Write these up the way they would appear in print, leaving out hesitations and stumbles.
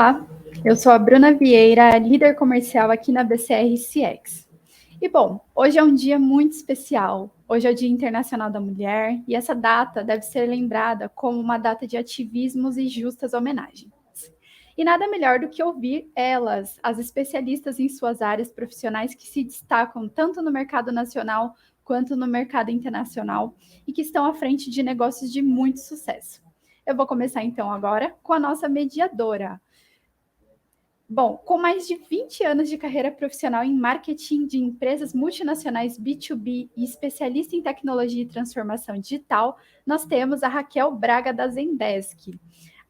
Olá, eu sou a Bruna Vieira, líder comercial aqui na BCR CX. E bom, hoje é um dia muito especial. Hoje é o Dia Internacional da Mulher e essa data deve ser lembrada como uma data de ativismos e justas homenagens. E nada melhor do que ouvir elas, as especialistas em suas áreas profissionais que se destacam tanto no mercado nacional quanto no mercado internacional e que estão à frente de negócios de muito sucesso. Eu vou começar então agora com a nossa mediadora. Bom, com mais de 20 anos de carreira profissional em marketing de empresas multinacionais B2B e especialista em tecnologia e transformação digital, nós temos a Raquel Braga da Zendesk.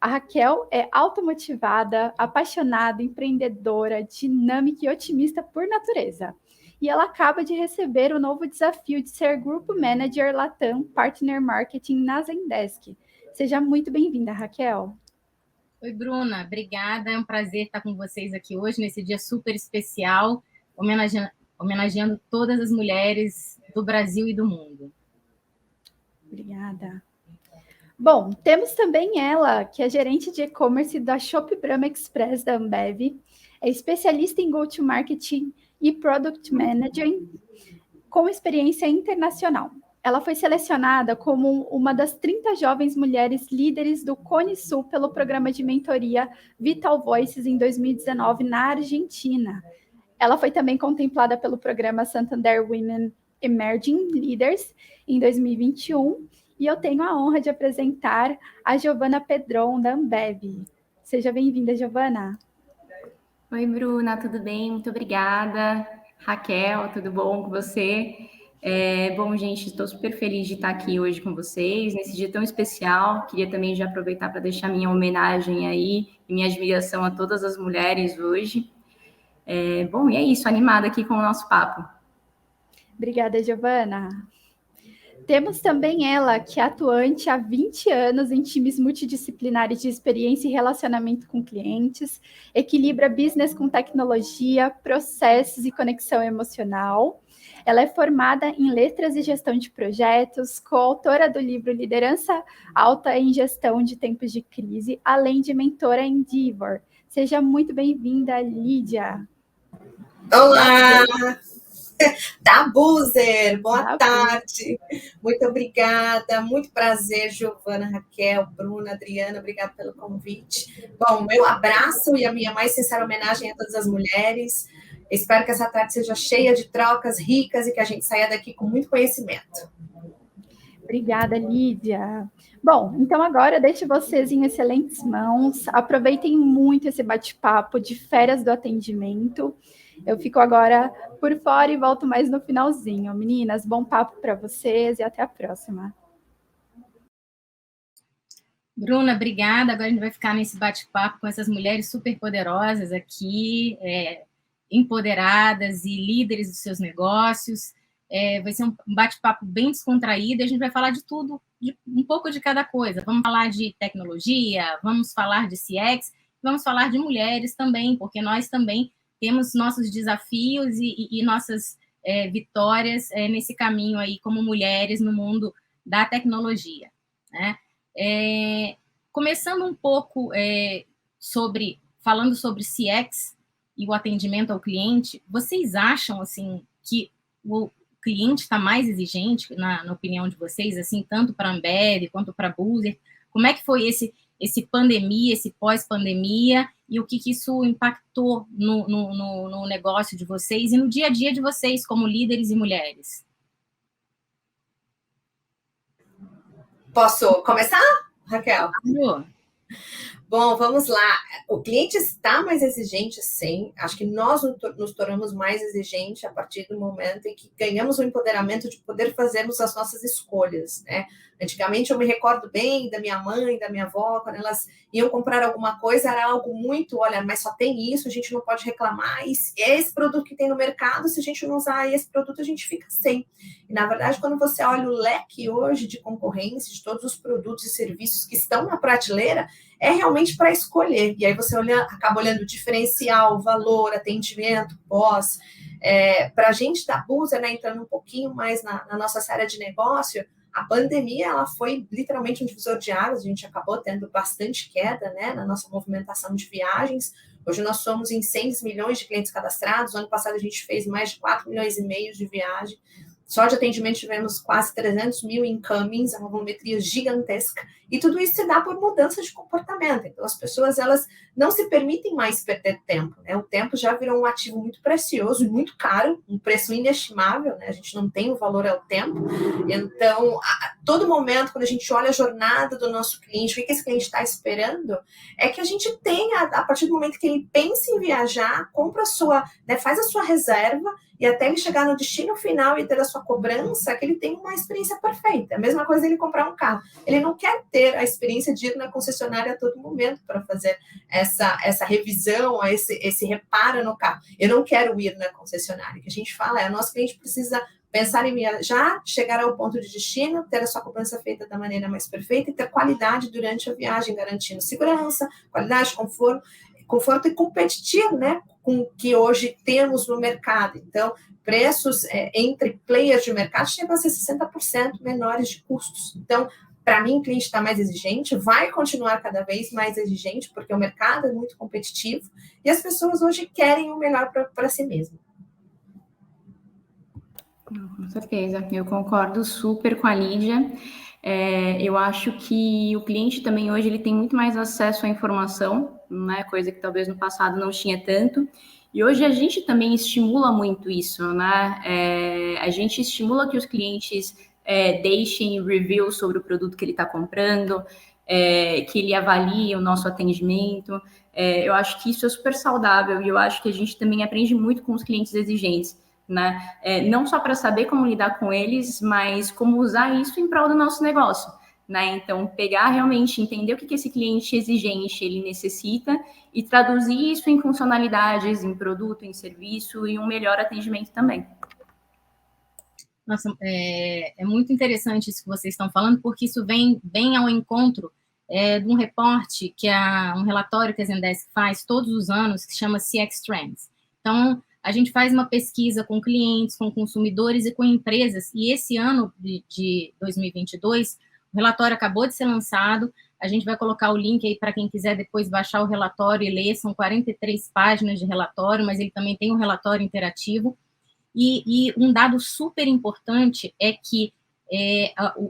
A Raquel é automotivada, apaixonada, empreendedora, dinâmica e otimista por natureza. E ela acaba de receber o novo desafio de ser Grupo Manager Latam Partner Marketing na Zendesk. Seja muito bem-vinda, Raquel. Oi, Bruna, obrigada. É um prazer estar com vocês aqui hoje, nesse dia super especial, homenageando todas as mulheres do Brasil e do mundo. Obrigada. Bom, temos também ela, que é gerente de e-commerce da Shop Brahma Express da Ambev, é especialista em go-to-marketing e product managing, com experiência internacional. Ela foi selecionada como uma das 30 jovens mulheres líderes do Cone Sul pelo programa de mentoria Vital Voices em 2019 na Argentina. Ela foi também contemplada pelo programa Santander Women Emerging Leaders em 2021 e eu tenho a honra de apresentar a Giovana Pedron da Ambev. Seja bem-vinda, Giovana. Oi, Bruna, tudo bem? Muito obrigada. Raquel, tudo bom com você? Bom, gente, estou super feliz de estar aqui hoje com vocês, nesse dia tão especial. Queria também já aproveitar para deixar minha homenagem aí e minha admiração a todas as mulheres hoje. Bom, e é isso, animada aqui com o nosso papo. Obrigada, Giovana. Temos também ela, que é atuante há 20 anos em times multidisciplinares de experiência e relacionamento com clientes, equilibra business com tecnologia, processos e conexão emocional. Ela é formada em letras e gestão de projetos, coautora do livro Liderança Alta em Gestão de Tempos de Crise, além de mentora em Divor. Seja muito bem-vinda, Lídia. Olá! Da Buzer, boa tarde. Muito obrigada, muito prazer, Giovana, Raquel, Bruna, Adriana, obrigada pelo convite. Bom, meu abraço e a minha mais sincera homenagem a todas as mulheres. Espero que essa tarde seja cheia de trocas ricas e que a gente saia daqui com muito conhecimento. Obrigada, Lídia. Bom, então agora deixo vocês em excelentes mãos. Aproveitem muito esse bate-papo de férias do atendimento. Eu fico agora por fora e volto mais no finalzinho. Meninas, bom papo para vocês e até a próxima. Bruna, obrigada. Agora a gente vai ficar nesse bate-papo com essas mulheres super poderosas aqui, empoderadas e líderes dos seus negócios. Vai ser um bate-papo bem descontraído. A gente vai falar de tudo, um pouco de cada coisa. Vamos falar de tecnologia, vamos falar de CX, vamos falar de mulheres também, porque nós também temos nossos desafios e nossas vitórias nesse caminho aí como mulheres no mundo da tecnologia, né? Começando um pouco falando sobre CX e o atendimento ao cliente, vocês acham assim que o cliente está mais exigente, na opinião de vocês, assim, tanto para a Ambev quanto para a Buzer? Como é que foi esse pandemia, esse pós-pandemia, e o que isso impactou no negócio de vocês e no dia a dia de vocês como líderes e mulheres? Posso começar, Raquel? Claro. Bom, vamos lá. O cliente está mais exigente, sim. Acho que nós nos tornamos mais exigentes a partir do momento em que ganhamos o empoderamento de poder fazermos as nossas escolhas, né? Antigamente, eu me recordo bem da minha mãe, da minha avó, quando elas iam comprar alguma coisa, era algo muito, olha, mas só tem isso, a gente não pode reclamar, e é esse produto que tem no mercado, se a gente não usar esse produto, a gente fica sem. E, na verdade, quando você olha o leque hoje de concorrência, de todos os produtos e serviços que estão na prateleira, é realmente para escolher. E aí você acaba olhando o diferencial, valor, atendimento, pós. Para a gente da Buzer, né, entrando um pouquinho mais na nossa área de negócio, A pandemia, ela foi literalmente um divisor de águas, a gente acabou tendo bastante queda, né, na nossa movimentação de viagens. Hoje nós somos em 6 milhões de clientes cadastrados, ano passado a gente fez mais de 4 milhões e meio de viagem. Só de atendimento tivemos quase 300 mil incomings, é uma volumetria gigantesca, e tudo isso se dá por mudança de comportamento. Então, as pessoas, elas não se permitem mais perder tempo, né? O tempo já virou um ativo muito precioso e muito caro, um preço inestimável, né? A gente não tem o valor ao tempo. Então, a todo momento, quando a gente olha a jornada do nosso cliente, o que esse cliente está esperando, é que a gente tenha, a partir do momento que ele pensa em viajar, compra a sua, né, faz a sua reserva, e até ele chegar no destino final e ter a sua cobrança, que ele tem uma experiência perfeita. A mesma coisa ele comprar um carro. Ele não quer ter a experiência de ir na concessionária a todo momento para fazer essa revisão, esse reparo no carro. Eu não quero ir na concessionária. O que a gente fala é, o nosso cliente precisa pensar em viajar, chegar ao ponto de destino, ter a sua cobrança feita da maneira mais perfeita e ter qualidade durante a viagem, garantindo segurança, qualidade, conforto e competitivo, né, com o que hoje temos no mercado. Então, preços entre players de mercado chegam a ser 60% menores de custos. Então, para mim, o cliente está mais exigente, vai continuar cada vez mais exigente, porque o mercado é muito competitivo e as pessoas hoje querem o melhor para si mesmo. Com certeza, eu concordo super com a Lídia. Eu acho que o cliente também hoje ele tem muito mais acesso à informação, né? Coisa que talvez no passado não tinha tanto. E hoje a gente também estimula muito isso, né? A gente estimula que os clientes deixem reviews sobre o produto que ele está comprando, que ele avalie o nosso atendimento. Eu acho que isso é super saudável e eu acho que a gente também aprende muito com os clientes exigentes, né? Não só para saber como lidar com eles, mas como usar isso em prol do nosso negócio, né? Então, pegar realmente, entender o que esse cliente exigente ele necessita e traduzir isso em funcionalidades, em produto, em serviço e um melhor atendimento também. Nossa, é muito interessante isso que vocês estão falando, porque isso vem bem ao encontro de um reporte, um relatório que a Zendesk faz todos os anos, que se chama CX Trends. Então, a gente faz uma pesquisa com clientes, com consumidores e com empresas, e esse ano de 2022, o relatório acabou de ser lançado, a gente vai colocar o link aí para quem quiser depois baixar o relatório e ler, são 43 páginas de relatório, mas ele também tem um relatório interativo, e um dado super importante é que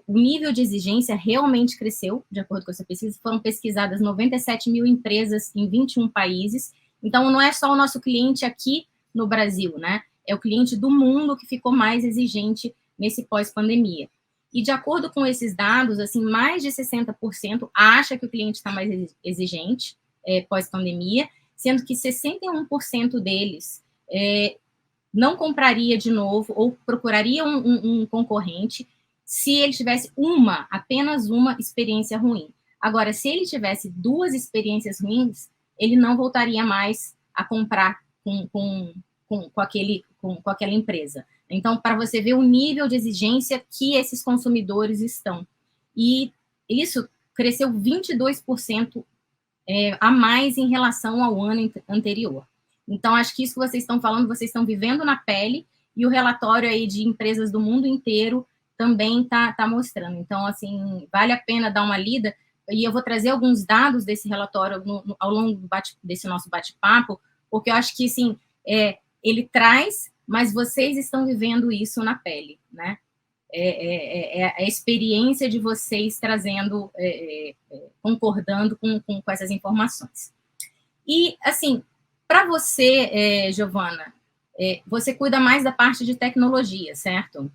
o nível de exigência realmente cresceu, de acordo com essa pesquisa, foram pesquisadas 97 mil empresas em 21 países, então não é só o nosso cliente aqui no Brasil, né? É o cliente do mundo que ficou mais exigente nesse pós-pandemia. E de acordo com esses dados, assim, mais de 60% acha que o cliente está mais exigente pós-pandemia, sendo que 61% deles não compraria de novo ou procuraria um concorrente se ele tivesse apenas uma experiência ruim. Agora, se ele tivesse 2 experiências ruins, ele não voltaria mais a comprar com aquela empresa. Então, para você ver o nível de exigência que esses consumidores estão. E isso cresceu 22% a mais em relação ao ano anterior. Então, acho que isso que vocês estão falando, vocês estão vivendo na pele, e o relatório aí de empresas do mundo inteiro também está mostrando. Então, assim, vale a pena dar uma lida, e eu vou trazer alguns dados desse relatório ao longo desse nosso bate-papo, porque eu acho que, assim, ele traz, mas vocês estão vivendo isso na pele, né? A experiência de vocês trazendo, concordando com essas informações. E, assim, para você, Giovana, você cuida mais da parte de tecnologia, certo?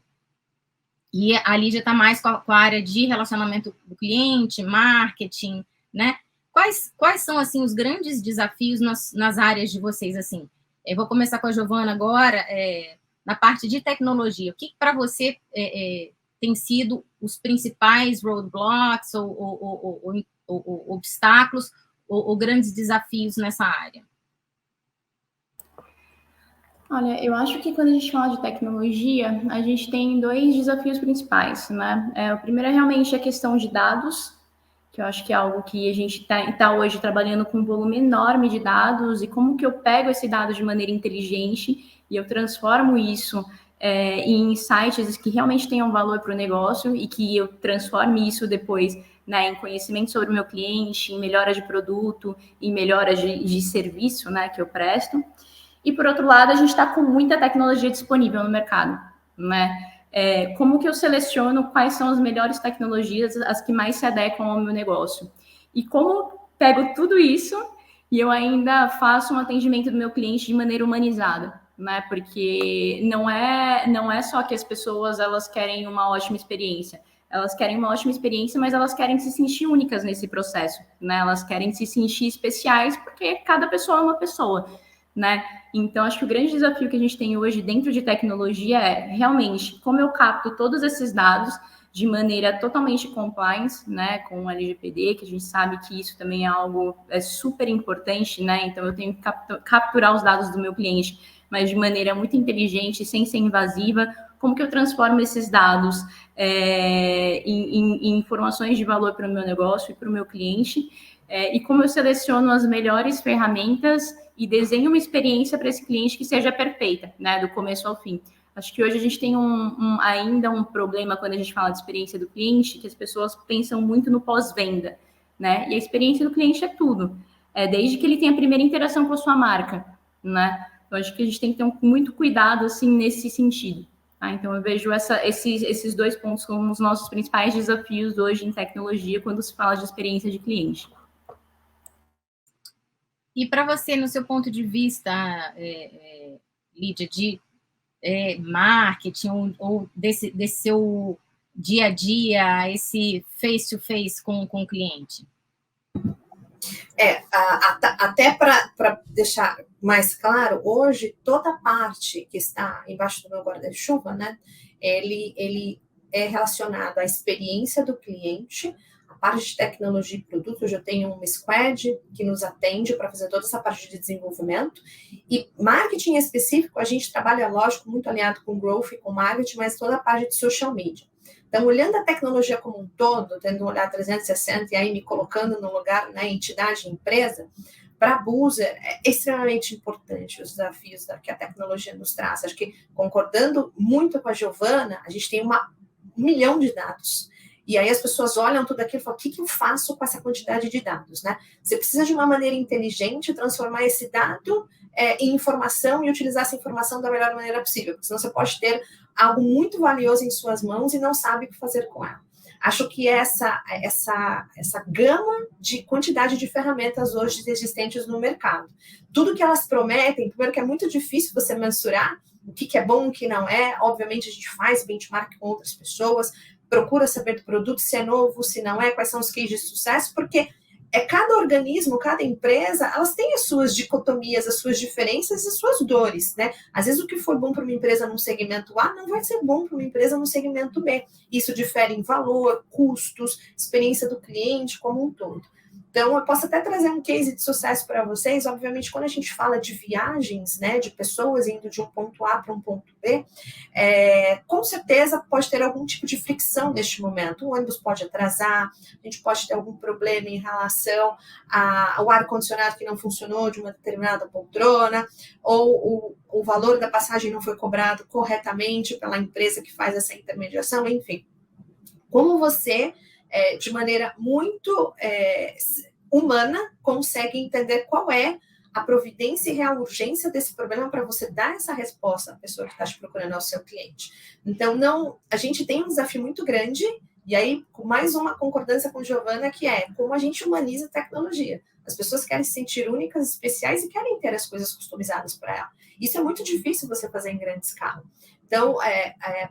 E a Lídia está mais com a área de relacionamento do cliente, marketing, né? Quais são, assim, os grandes desafios nas áreas de vocês, assim? Eu vou começar com a Giovana agora, na parte de tecnologia. O que para você tem sido os principais roadblocks ou obstáculos ou grandes desafios nessa área? Olha, eu acho que quando a gente fala de tecnologia, a gente tem 2 desafios principais, né? O primeiro é realmente a questão de dados, que eu acho que é algo que a gente está hoje trabalhando com um volume enorme de dados, e como que eu pego esse dado de maneira inteligente e eu transformo isso em insights que realmente tenham valor para o negócio e que eu transforme isso depois, né, em conhecimento sobre o meu cliente, em melhora de produto, em melhora de serviço, né, que eu presto. E, por outro lado, a gente está com muita tecnologia disponível no mercado, né? Como que eu seleciono quais são as melhores tecnologias, as que mais se adequam ao meu negócio? E como pego tudo isso e eu ainda faço um atendimento do meu cliente de maneira humanizada, né? Porque não é só que as pessoas elas querem uma ótima experiência. Elas querem uma ótima experiência, mas elas querem se sentir únicas nesse processo, né? Elas querem se sentir especiais porque cada pessoa é uma pessoa, né? Então, acho que o grande desafio que a gente tem hoje dentro de tecnologia é realmente como eu capto todos esses dados de maneira totalmente compliance, né, com o LGPD, que a gente sabe que isso também é algo super importante, né? Então, eu tenho que capturar os dados do meu cliente, mas de maneira muito inteligente, sem ser invasiva. Como que eu transformo esses dados em informações de valor para o meu negócio e para o meu cliente? E como eu seleciono as melhores ferramentas e desenho uma experiência para esse cliente que seja perfeita, né, do começo ao fim. Acho que hoje a gente tem ainda um problema quando a gente fala de experiência do cliente, que as pessoas pensam muito no pós-venda, né? E a experiência do cliente é tudo, desde que ele tenha a primeira interação com a sua marca, né? Então, acho que a gente tem que ter muito cuidado, assim, nesse sentido. Tá? Então, eu vejo esses 2 pontos como os nossos principais desafios hoje em tecnologia quando se fala de experiência de cliente. E para você, no seu ponto de vista, Lídia, de marketing ou desse seu dia a dia, esse face-to-face com o cliente? Até para deixar mais claro, hoje toda a parte que está embaixo do meu guarda-chuva, né, ele é relacionado à experiência do cliente, a parte de tecnologia e produto. Hoje eu tenho uma squad que nos atende para fazer toda essa parte de desenvolvimento, e marketing específico, a gente trabalha, lógico, muito alinhado com growth e com marketing, mas toda a parte de social media. Então, olhando a tecnologia como um todo, tendo um olhar 360 e aí me colocando no lugar, né, entidade, empresa, para a Buser é extremamente importante os desafios que a tecnologia nos traz. Acho que, concordando muito com a Giovana, a gente tem 1 milhão de dados. E aí as pessoas olham tudo aquilo e falam, o que eu faço com essa quantidade de dados, né? Você precisa de uma maneira inteligente transformar esse dado em informação e utilizar essa informação da melhor maneira possível, porque senão você pode ter algo muito valioso em suas mãos e não sabe o que fazer com ela. Acho que essa gama de quantidade de ferramentas hoje existentes no mercado, tudo que elas prometem, primeiro que é muito difícil você mensurar o que é bom, o que não é. Obviamente a gente faz benchmark com outras pessoas, procura saber do produto, se é novo, se não é, quais são os cases de sucesso, porque cada organismo, cada empresa, elas têm as suas dicotomias, as suas diferenças, as suas dores, né? Às vezes o que for bom para uma empresa num segmento A não vai ser bom para uma empresa no segmento B. Isso difere em valor, custos, experiência do cliente como um todo. Então, eu posso até trazer um case de sucesso para vocês. Obviamente, quando a gente fala de viagens, né, de pessoas indo de um ponto A para um ponto B, com certeza pode ter algum tipo de fricção neste momento. O ônibus pode atrasar, a gente pode ter algum problema em relação ao ar-condicionado que não funcionou de uma determinada poltrona, ou o valor da passagem não foi cobrado corretamente pela empresa que faz essa intermediação, enfim. Como você... de maneira muito humana, consegue entender qual é a providência e real urgência desse problema para você dar essa resposta à pessoa que está te procurando, ao seu cliente. Então, a gente tem um desafio muito grande, e aí, com mais uma concordância com Giovana, que é como a gente humaniza a tecnologia. As pessoas querem se sentir únicas, especiais, e querem ter as coisas customizadas para ela. Isso é muito difícil você fazer em grande escala. Então,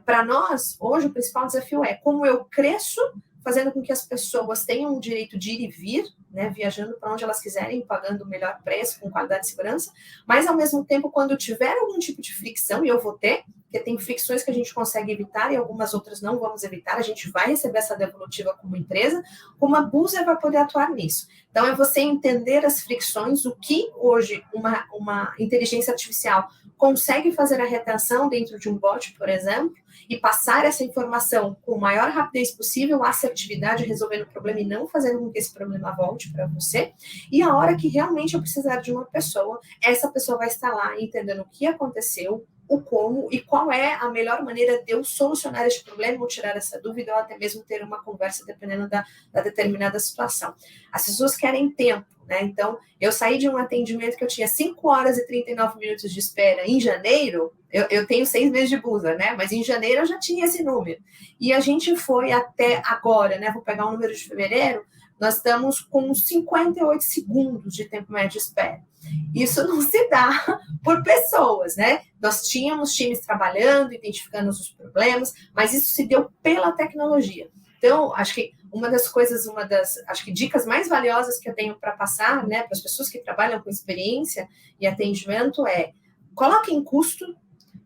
para nós, hoje, o principal desafio é como eu cresço fazendo com que as pessoas tenham o direito de ir e vir, né, viajando para onde elas quiserem, pagando o melhor preço, com qualidade e segurança, mas, ao mesmo tempo, quando tiver algum tipo de fricção, e eu vou ter, porque tem fricções que a gente consegue evitar e algumas outras não vamos evitar, a gente vai receber essa devolutiva como empresa, como a Buser vai poder atuar nisso. Então, é você entender as fricções, o que hoje uma inteligência artificial consegue fazer a retenção dentro de um bot, por exemplo, e passar essa informação com a maior rapidez possível, assertividade, resolvendo o problema e não fazendo com que esse problema volte para você. E a hora que realmente eu precisar de uma pessoa, essa pessoa vai estar lá entendendo o que aconteceu, o como e qual é a melhor maneira de eu solucionar este problema ou tirar essa dúvida ou até mesmo ter uma conversa dependendo da determinada situação. As pessoas querem tempo, né? Então, eu saí de um atendimento que eu tinha 5 horas e 39 minutos de espera em janeiro, eu tenho 6 meses de Busa, né? Mas em janeiro eu já tinha esse número. E a gente foi até agora, né? Vou pegar o número de fevereiro, nós estamos com 58 segundos de tempo médio de espera. Isso não se dá por pessoas, né? Nós tínhamos times trabalhando, identificando os problemas, mas isso se deu pela tecnologia. Então, acho que acho que dicas mais valiosas que eu tenho para passar, né, para as pessoas que trabalham com experiência e atendimento coloquem custo,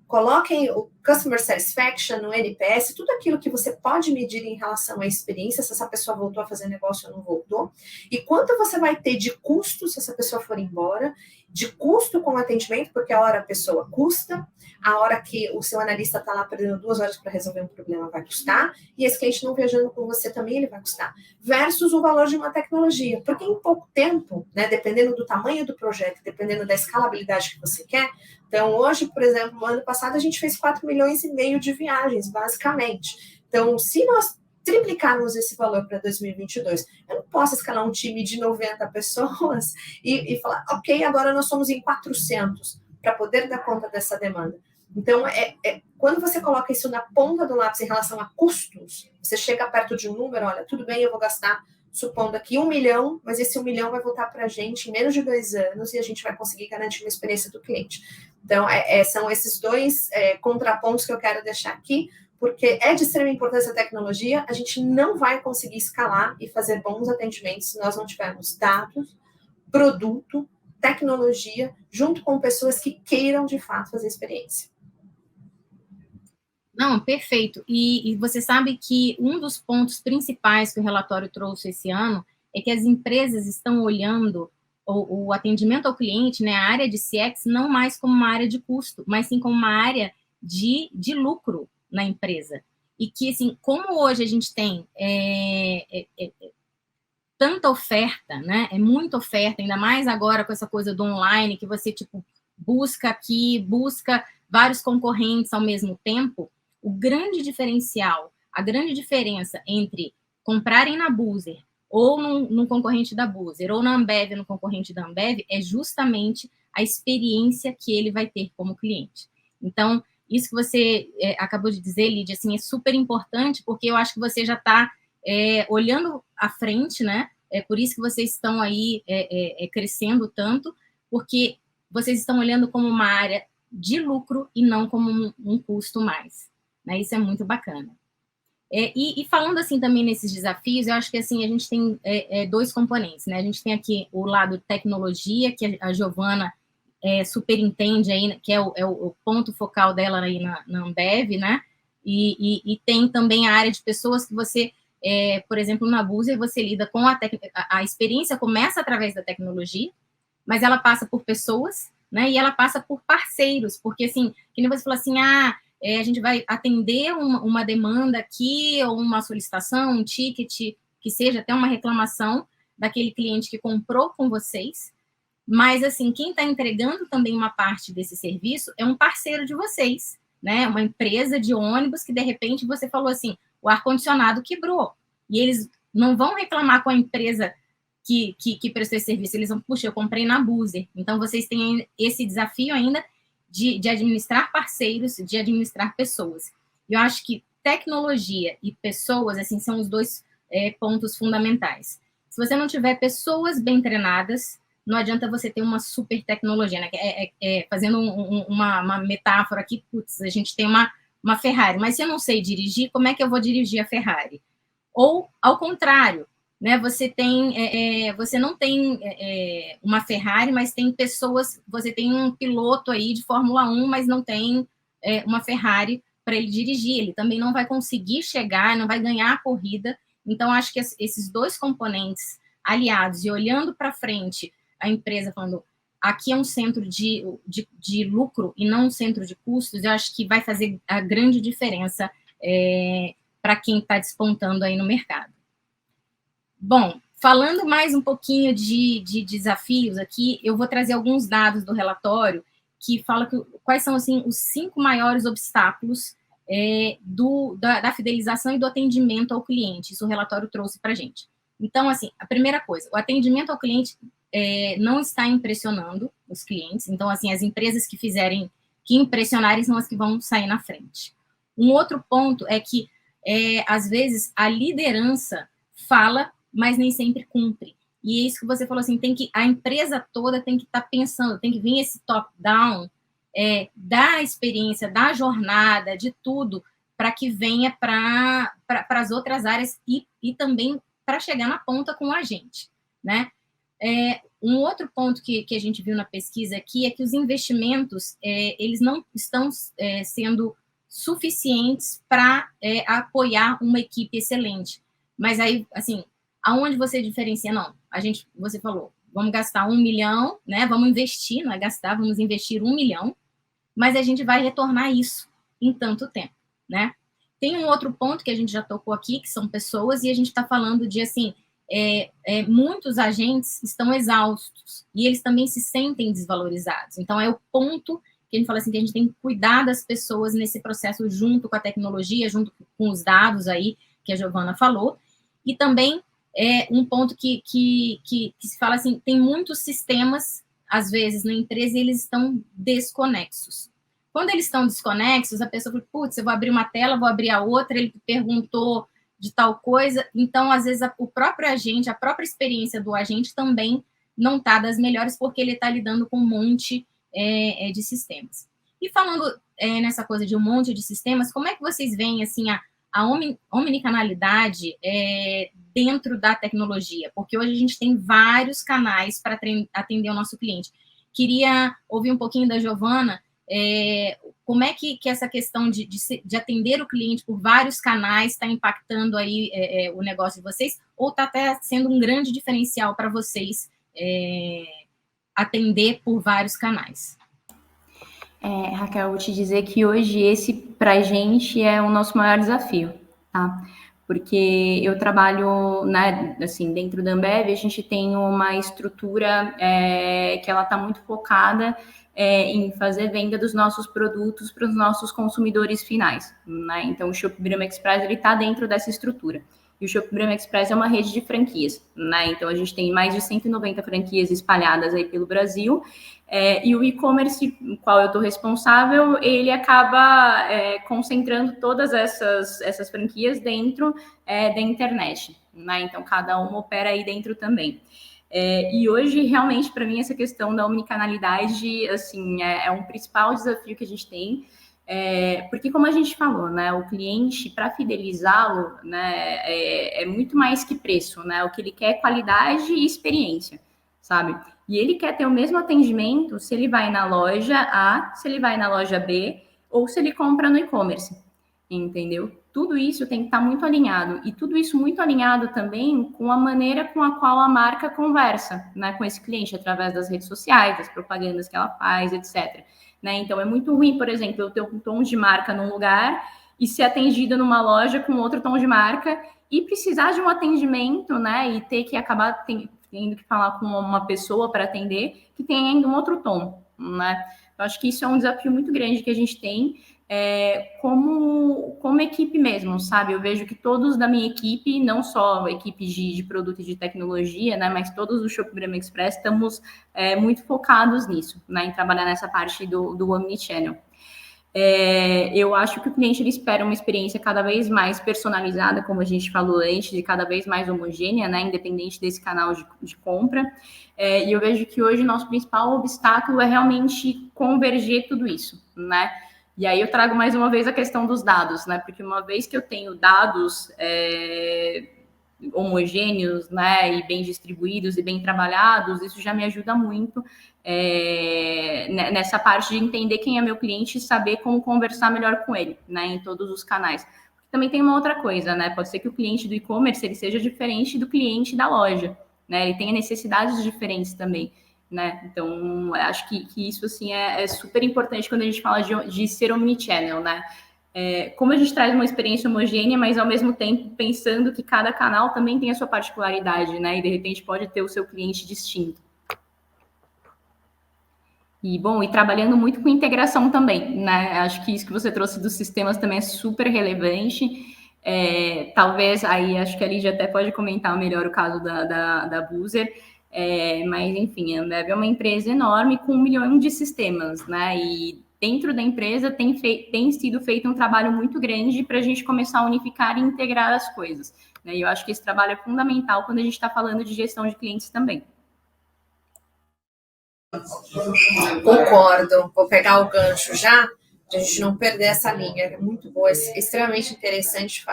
coloquem o Customer Satisfaction, o NPS, tudo aquilo que você pode medir em relação à experiência, se essa pessoa voltou a fazer negócio ou não voltou, e quanto você vai ter de custo se essa pessoa for embora, de custo com o atendimento, porque a hora a pessoa custa, a hora que o seu analista está lá perdendo 2 horas para resolver um problema vai custar, e esse cliente não viajando com você também ele vai custar, versus o valor de uma tecnologia, porque em pouco tempo, né, dependendo do tamanho do projeto, dependendo da escalabilidade que você quer. Então, hoje, por exemplo, no ano passado, a gente fez 4,5 milhões de viagens, basicamente. Então, se nós triplicarmos esse valor para 2022, eu não posso escalar um time de 90 pessoas e falar, ok, agora nós somos em 400 para poder dar conta dessa demanda. Então, quando você coloca isso na ponta do lápis em relação a custos, você chega perto de um número, olha, tudo bem, eu vou gastar, supondo aqui 1 milhão, mas esse 1 milhão vai voltar para a gente em menos de 2 anos e a gente vai conseguir garantir uma experiência do cliente. Então, são esses dois contrapontos que eu quero deixar aqui, porque é de extrema importância a tecnologia, a gente não vai conseguir escalar e fazer bons atendimentos se nós não tivermos dados, produto, tecnologia, junto com pessoas que queiram, de fato, fazer experiência. Não, perfeito. E você sabe que um dos pontos principais que o relatório trouxe esse ano é que as empresas estão olhando o atendimento ao cliente, né, a área de CX, não mais como uma área de custo, mas sim como uma área de lucro na empresa. E que, assim, como hoje a gente tem tanta oferta, né, muita oferta, ainda mais agora com essa coisa do online, que você, tipo, busca vários concorrentes ao mesmo tempo, o grande diferencial, a grande diferença entre comprarem na Buser ou no concorrente da Buser, ou na Ambev no concorrente da Ambev, é justamente a experiência que ele vai ter como cliente. Então, isso que você acabou de dizer, Lídia, assim, é super importante, porque eu acho que você já está olhando à frente, né? É por isso que vocês estão aí crescendo tanto, porque vocês estão olhando como uma área de lucro e não como um custo mais. Né? Isso é muito bacana. E falando assim também nesses desafios, eu acho que assim a gente tem 2 componentes, né? A gente tem aqui o lado de tecnologia, que a Giovana superintende aí, que é o ponto focal dela aí na Ambev, né? E tem também a área de pessoas que você, por exemplo, na Buser, você lida com a experiência começa através da tecnologia, mas ela passa por pessoas, né? E ela passa por parceiros, porque assim, que nem você falou assim, a gente vai atender uma demanda aqui, ou uma solicitação, um ticket, que seja até uma reclamação daquele cliente que comprou com vocês, mas, assim, quem está entregando também uma parte desse serviço é um parceiro de vocês, né? Uma empresa de ônibus que, de repente, você falou assim, o ar-condicionado quebrou, e eles não vão reclamar com a empresa que prestou esse serviço, eles vão, puxa, eu comprei na Buser. Então, vocês têm esse desafio ainda de administrar parceiros, de administrar pessoas. Eu acho que tecnologia e pessoas, assim, são os 2 pontos fundamentais. Se você não tiver pessoas bem treinadas, não adianta você ter uma super tecnologia, né? Fazendo uma metáfora aqui, putz, a gente tem uma Ferrari, mas se eu não sei dirigir, como é que eu vou dirigir a Ferrari? Ou, ao contrário, né? Você não tem uma Ferrari, mas tem pessoas, você tem um piloto aí de Fórmula 1, mas não tem uma Ferrari para ele dirigir, ele também não vai conseguir chegar, não vai ganhar a corrida. Então, acho que esses 2 componentes aliados e olhando para frente, a empresa falando, aqui é um centro de lucro e não um centro de custos, eu acho que vai fazer a grande diferença para quem está despontando aí no mercado. Bom, falando mais um pouquinho de desafios aqui, eu vou trazer alguns dados do relatório que fala quais são assim, os 5 maiores obstáculos da fidelização e do atendimento ao cliente. Isso o relatório trouxe para a gente. Então, assim, a primeira coisa, o atendimento ao cliente não está impressionando os clientes. Então, assim, as empresas que impressionarem são as que vão sair na frente. Um outro ponto é que, às vezes, a liderança fala, mas nem sempre cumpre. E é isso que você falou, assim, a empresa toda tem que estar pensando, tem que vir esse top-down da experiência, da jornada, de tudo, para que venha para as outras áreas e também para chegar na ponta com a gente, né? Um outro ponto que a gente viu na pesquisa aqui é que os investimentos, eles não estão sendo suficientes para apoiar uma equipe excelente. Mas aí, assim, aonde você diferencia? Não, você falou, vamos gastar 1 milhão, né? Vamos investir, não é gastar, vamos investir 1 milhão, mas a gente vai retornar isso em tanto tempo, né? Tem um outro ponto que a gente já tocou aqui, que são pessoas, e a gente está falando de, assim, muitos agentes estão exaustos e eles também se sentem desvalorizados. Então, é o ponto que a gente fala assim, que a gente tem que cuidar das pessoas nesse processo junto com a tecnologia, junto com os dados aí que a Giovana falou. E também um ponto que se fala assim, tem muitos sistemas, às vezes, na empresa, e eles estão desconexos. Quando eles estão desconexos, a pessoa fala, putz, eu vou abrir uma tela, vou abrir a outra, ele perguntou de tal coisa. Então, às vezes, o próprio agente, a própria experiência do agente também não está das melhores, porque ele está lidando com um monte de sistemas. E falando nessa coisa de um monte de sistemas, como é que vocês veem, assim, a omnicanalidade dentro da tecnologia? Porque hoje a gente tem vários canais para atender o nosso cliente. Queria ouvir um pouquinho da Giovana, como é que essa questão de atender o cliente por vários canais está impactando aí o negócio de vocês, ou está até sendo um grande diferencial para vocês atender por vários canais? Raquel, eu vou te dizer que hoje esse, para a gente, é o nosso maior desafio, tá? Porque eu trabalho, né, assim, dentro da Ambev, a gente tem uma estrutura que ela está muito focada em fazer venda dos nossos produtos para os nossos consumidores finais, né? Então, o Shop Brahma Express, ele está dentro dessa estrutura. E o Shop Brahma Express é uma rede de franquias, né? Então, a gente tem mais de 190 franquias espalhadas aí pelo Brasil. E o e-commerce, no qual eu estou responsável, ele acaba concentrando todas essas franquias dentro da internet, né? Então, cada uma opera aí dentro também. E hoje, realmente, para mim, essa questão da omnicanalidade, assim, é um principal desafio que a gente tem, porque, como a gente falou, né, o cliente, para fidelizá-lo, né, é muito mais que preço, né? O que ele quer é qualidade e experiência, sabe? E ele quer ter o mesmo atendimento se ele vai na loja A, se ele vai na loja B, ou se ele compra no e-commerce, entendeu? Tudo isso tem que estar muito alinhado, e tudo isso muito alinhado também com a maneira com a qual a marca conversa, né, com esse cliente, através das redes sociais, das propagandas que ela faz, etc. Né? Então, é muito ruim, por exemplo, eu ter um tom de marca num lugar e ser atendida numa loja com outro tom de marca e precisar de um atendimento, né, e ter que acabar tendo que falar com uma pessoa para atender que tem ainda um outro tom, né? Eu acho que isso é um desafio muito grande que a gente tem como equipe mesmo, sabe? Eu vejo que todos da minha equipe, não só a equipe de produto e de tecnologia, né, mas todos do Shop Brahma Express estamos muito focados nisso, né, em trabalhar nessa parte do Omnichannel. Eu acho que o cliente ele espera uma experiência cada vez mais personalizada, como a gente falou antes, e cada vez mais homogênea, né, independente desse canal de compra. E eu vejo que hoje o nosso principal obstáculo é realmente converger tudo isso, né? E aí eu trago mais uma vez a questão dos dados, né? Porque uma vez que eu tenho dados homogêneos, né, e bem distribuídos e bem trabalhados, isso já me ajuda muito nessa parte de entender quem é meu cliente e saber como conversar melhor com ele, né, em todos os canais. Também tem uma outra coisa, né? Pode ser que o cliente do e-commerce ele seja diferente do cliente da loja, né? Ele tenha necessidades diferentes também, né? Então, acho que isso assim é super importante quando a gente fala de ser omnichannel, né? Como a gente traz uma experiência homogênea, mas ao mesmo tempo pensando que cada canal também tem a sua particularidade, né? E de repente pode ter o seu cliente distinto. E, bom, e trabalhando muito com integração também, né? Acho que isso que você trouxe dos sistemas também é super relevante. Talvez, aí acho que a Lídia até pode comentar melhor o caso da Boozer, mas, enfim, a Ambev é uma empresa enorme com 1 milhão de sistemas, né? E dentro da empresa tem sido feito um trabalho muito grande para a gente começar a unificar e integrar as coisas, né? E eu acho que esse trabalho é fundamental quando a gente está falando de gestão de clientes também. Concordo, vou pegar o gancho já, para a gente não perder essa linha, é muito boa, é extremamente interessante,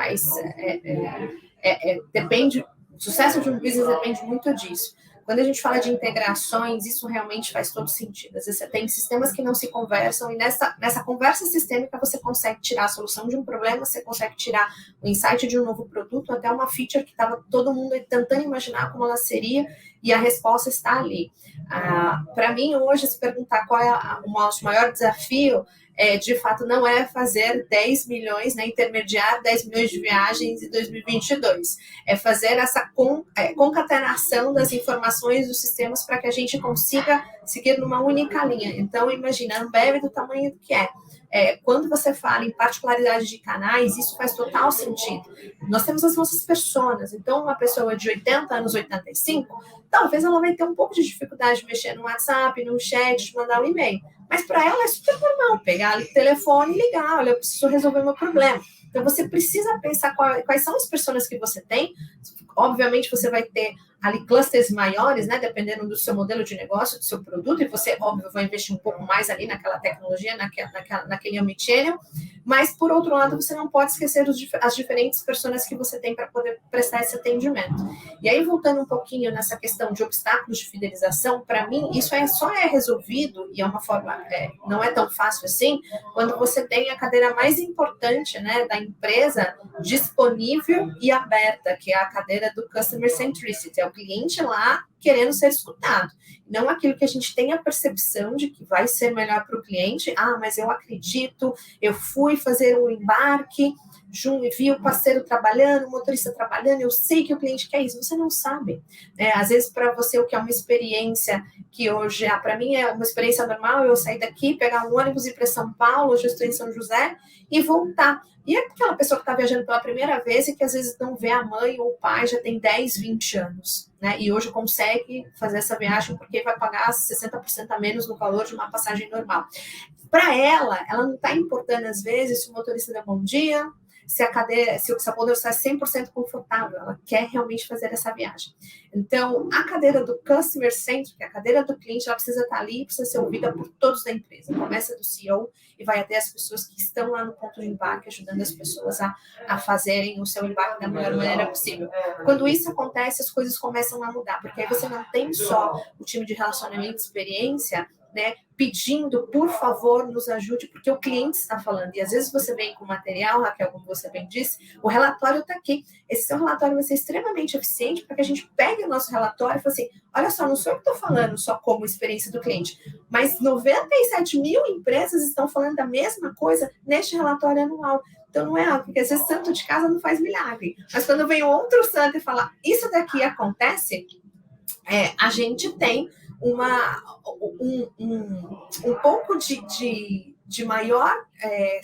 depende, o sucesso de um business depende muito disso. Quando a gente fala de integrações, isso realmente faz todo sentido. Às vezes você tem sistemas que não se conversam, e nessa conversa sistêmica você consegue tirar a solução de um problema, você consegue tirar o insight de um novo produto, até uma feature que estava todo mundo tentando imaginar como ela seria, e a resposta está ali. Para mim, hoje, se perguntar qual é o nosso maior desafio, de fato, não é fazer 10 milhões, né, intermediar 10 milhões de viagens em 2022. É fazer essa concatenação das informações dos sistemas para que a gente consiga seguir numa única linha. Então, imagina, a Ambev do tamanho que é. Quando você fala em particularidade de canais, isso faz total sentido. Nós temos as nossas personas, então uma pessoa de 80 anos, 85, talvez ela vai ter um pouco de dificuldade de mexer no WhatsApp, no chat, de mandar um e-mail. Mas para ela é super normal pegar o telefone e ligar, olha, eu preciso resolver meu problema. Então você precisa pensar quais são as pessoas que você tem. Obviamente você vai ter ali clusters maiores, né, dependendo do seu modelo de negócio, do seu produto, e você, óbvio, vai investir um pouco mais ali naquela tecnologia, naquele omnichannel, mas, por outro lado, você não pode esquecer as diferentes pessoas que você tem para poder prestar esse atendimento. E aí, voltando um pouquinho nessa questão de obstáculos de fidelização, para mim, isso só é resolvido, e é uma forma, não é tão fácil assim, quando você tem a cadeira mais importante, né, da empresa disponível e aberta, que é a cadeira do Customer Centricity, é o cliente lá querendo ser escutado. Não aquilo que a gente tem a percepção de que vai ser melhor para o cliente. Mas eu acredito, eu fui fazer um embarque, vi o parceiro trabalhando, o motorista trabalhando, eu sei que o cliente quer isso. Você não sabe. Às vezes, para você, o que é uma experiência que hoje, para mim, é uma experiência normal, eu sair daqui, pegar um ônibus e ir para São Paulo, hoje eu estou em São José, e voltar. E é aquela pessoa que está viajando pela primeira vez e que às vezes não vê a mãe ou o pai, já tem 10, 20 anos, né? E hoje consegue fazer essa viagem porque vai pagar 60% a menos no valor de uma passagem normal. Para ela não está importando às vezes se o motorista deu bom dia, se a poltrona está 100% confortável, ela quer realmente fazer essa viagem. Então, a cadeira do Customer Centric, a cadeira do cliente, ela precisa estar ali, precisa ser ouvida por todos da empresa. Começa do CEO e vai até as pessoas que estão lá no ponto de embarque, ajudando as pessoas a fazerem o seu embarque da melhor maneira possível. Quando isso acontece, as coisas começam a mudar, porque aí você não tem só o time de relacionamento e experiência, né, pedindo, por favor, nos ajude, porque o cliente está falando. E às vezes você vem com material, Raquel, como você bem disse, o relatório está aqui. Esse seu relatório vai ser extremamente eficiente para que a gente pegue o nosso relatório e fale assim, olha só, não sou eu que estou falando só como experiência do cliente, mas 97 mil empresas estão falando da mesma coisa neste relatório anual. Então, não é algo, porque às vezes santo de casa não faz milagre. Mas quando vem outro santo e fala, isso daqui acontece, a gente tem um pouco de maior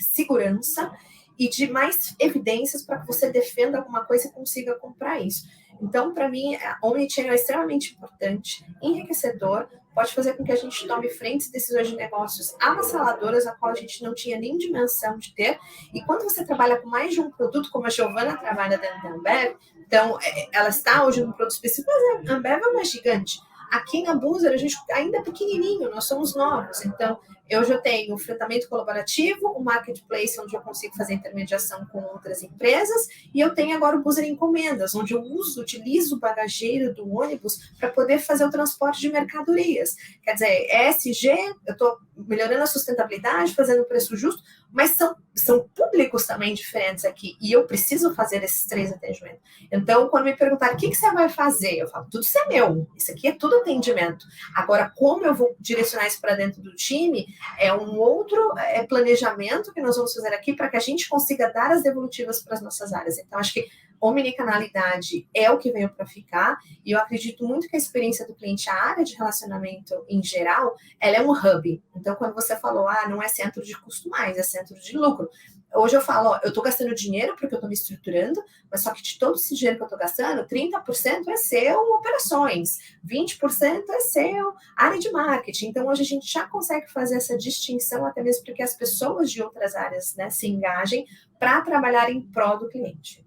segurança e de mais evidências para que você defenda alguma coisa e consiga comprar isso. Então, para mim, a omnichannel é extremamente importante, enriquecedor, pode fazer com que a gente tome frentes e decisões de negócios avassaladoras, a qual a gente não tinha nem dimensão de ter. E quando você trabalha com mais de um produto, como a Giovana trabalha dentro da Ambev, então, ela está hoje num produto específico, mas a Ambev é uma gigante. Aqui na Boozer, a gente ainda é pequenininho, nós somos novos, então eu já tenho o fretamento colaborativo, o marketplace, onde eu consigo fazer intermediação com outras empresas, e eu tenho agora o Boozer Encomendas, onde eu utilizo o bagageiro do ônibus para poder fazer o transporte de mercadorias. Quer dizer, ESG, eu estou melhorando a sustentabilidade, fazendo o preço justo, mas são públicos também diferentes aqui, e eu preciso fazer esses 3 atendimentos. Então, quando me perguntarem o que você vai fazer, eu falo, tudo isso é meu, isso aqui é tudo atendimento. Agora, como eu vou direcionar isso para dentro do time, é um outro planejamento que nós vamos fazer aqui para que a gente consiga dar as devolutivas para as nossas áreas. Então, acho que omnicanalidade é o que veio para ficar, e eu acredito muito que a experiência do cliente, a área de relacionamento em geral, ela é um hub. Então, quando você falou, não é centro de custo mais, é centro de lucro. Hoje eu falo, eu estou gastando dinheiro porque eu estou me estruturando, mas só que de todo esse dinheiro que eu estou gastando, 30% é seu operações, 20% é seu área de marketing. Então, hoje a gente já consegue fazer essa distinção, até mesmo porque as pessoas de outras áreas, né, se engajem para trabalhar em prol do cliente.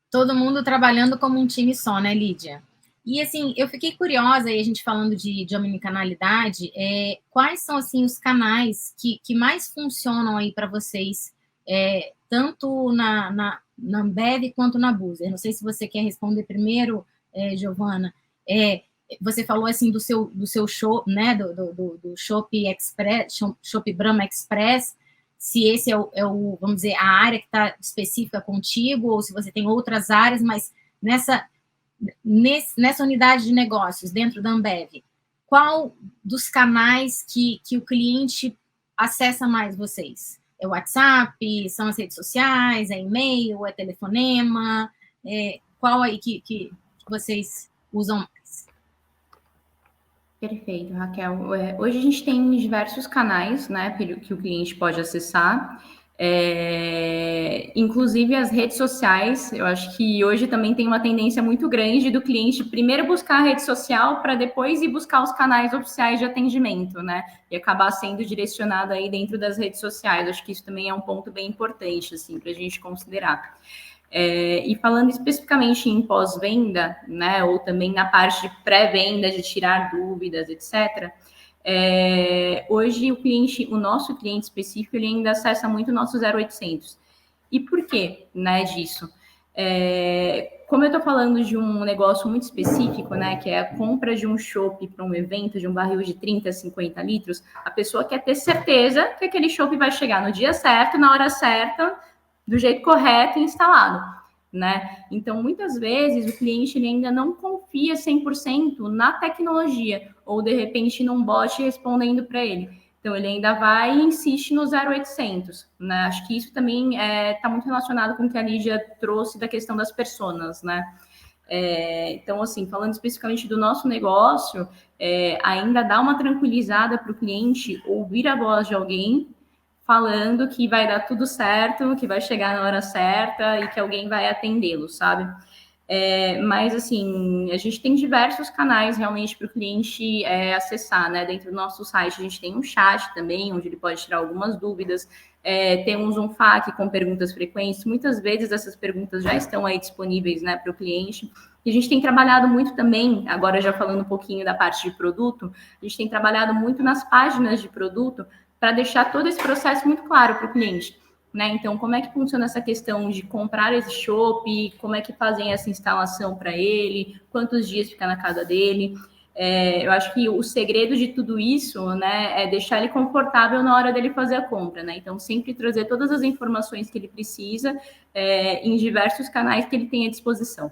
Todo mundo trabalhando como um time só, né, Lídia? E, assim, eu fiquei curiosa, aí a gente falando de omnicanalidade, quais são, assim, os canais que mais funcionam aí para vocês, tanto na Ambev quanto na Buser? Não sei se você quer responder primeiro, Giovana. Você falou, assim, do seu show, né, do Shop Express, Shop Brahma Express, se esse vamos dizer, a área que está específica contigo, ou se você tem outras áreas, mas nessa unidade de negócios dentro da Ambev, qual dos canais que o cliente acessa mais vocês? É o WhatsApp, são as redes sociais, é e-mail, é telefonema? Qual aí que vocês usam mais? Perfeito, Raquel. Hoje a gente tem diversos canais, né, que o cliente pode acessar. Inclusive as redes sociais, eu acho que hoje também tem uma tendência muito grande do cliente primeiro buscar a rede social para depois ir buscar os canais oficiais de atendimento, né? E acabar sendo direcionado aí dentro das redes sociais. Acho que isso também é um ponto bem importante, assim, para a gente considerar. E falando especificamente em pós-venda, né, ou também na parte de pré-venda, de tirar dúvidas, etc., hoje o nosso cliente específico, ele ainda acessa muito o nosso 0800. E por quê, né, disso? Como eu estou falando de um negócio muito específico, né, que é a compra de um chopp para um evento, de um barril de 30, 50 litros, a pessoa quer ter certeza que aquele chopp vai chegar no dia certo, na hora certa, do jeito correto e instalado, né? Então, muitas vezes, o cliente ele ainda não confia 100% na tecnologia, ou, de repente, num bot respondendo para ele. Então, ele ainda vai e insiste no 0800, né? Acho que isso também está muito relacionado com o que a Lídia trouxe da questão das personas, né? Então, assim, falando especificamente do nosso negócio, ainda dá uma tranquilizada para o cliente ouvir a voz de alguém falando que vai dar tudo certo, que vai chegar na hora certa e que alguém vai atendê-lo, sabe? Mas, assim, a gente tem diversos canais realmente para o cliente acessar, né? Dentro do nosso site, a gente tem um chat também, onde ele pode tirar algumas dúvidas. Temos um FAQ com perguntas frequentes. Muitas vezes essas perguntas já estão aí disponíveis, né, para o cliente. E a gente tem trabalhado muito também, agora já falando um pouquinho da parte de produto, a gente tem trabalhado muito nas páginas de produto para deixar todo esse processo muito claro para o cliente, né? Então, como é que funciona essa questão de comprar esse chopp, como é que fazem essa instalação para ele, quantos dias fica na casa dele. Eu acho que o segredo de tudo isso, né, é deixar ele confortável na hora dele fazer a compra, né? Então, sempre trazer todas as informações que ele precisa em diversos canais que ele tem à disposição.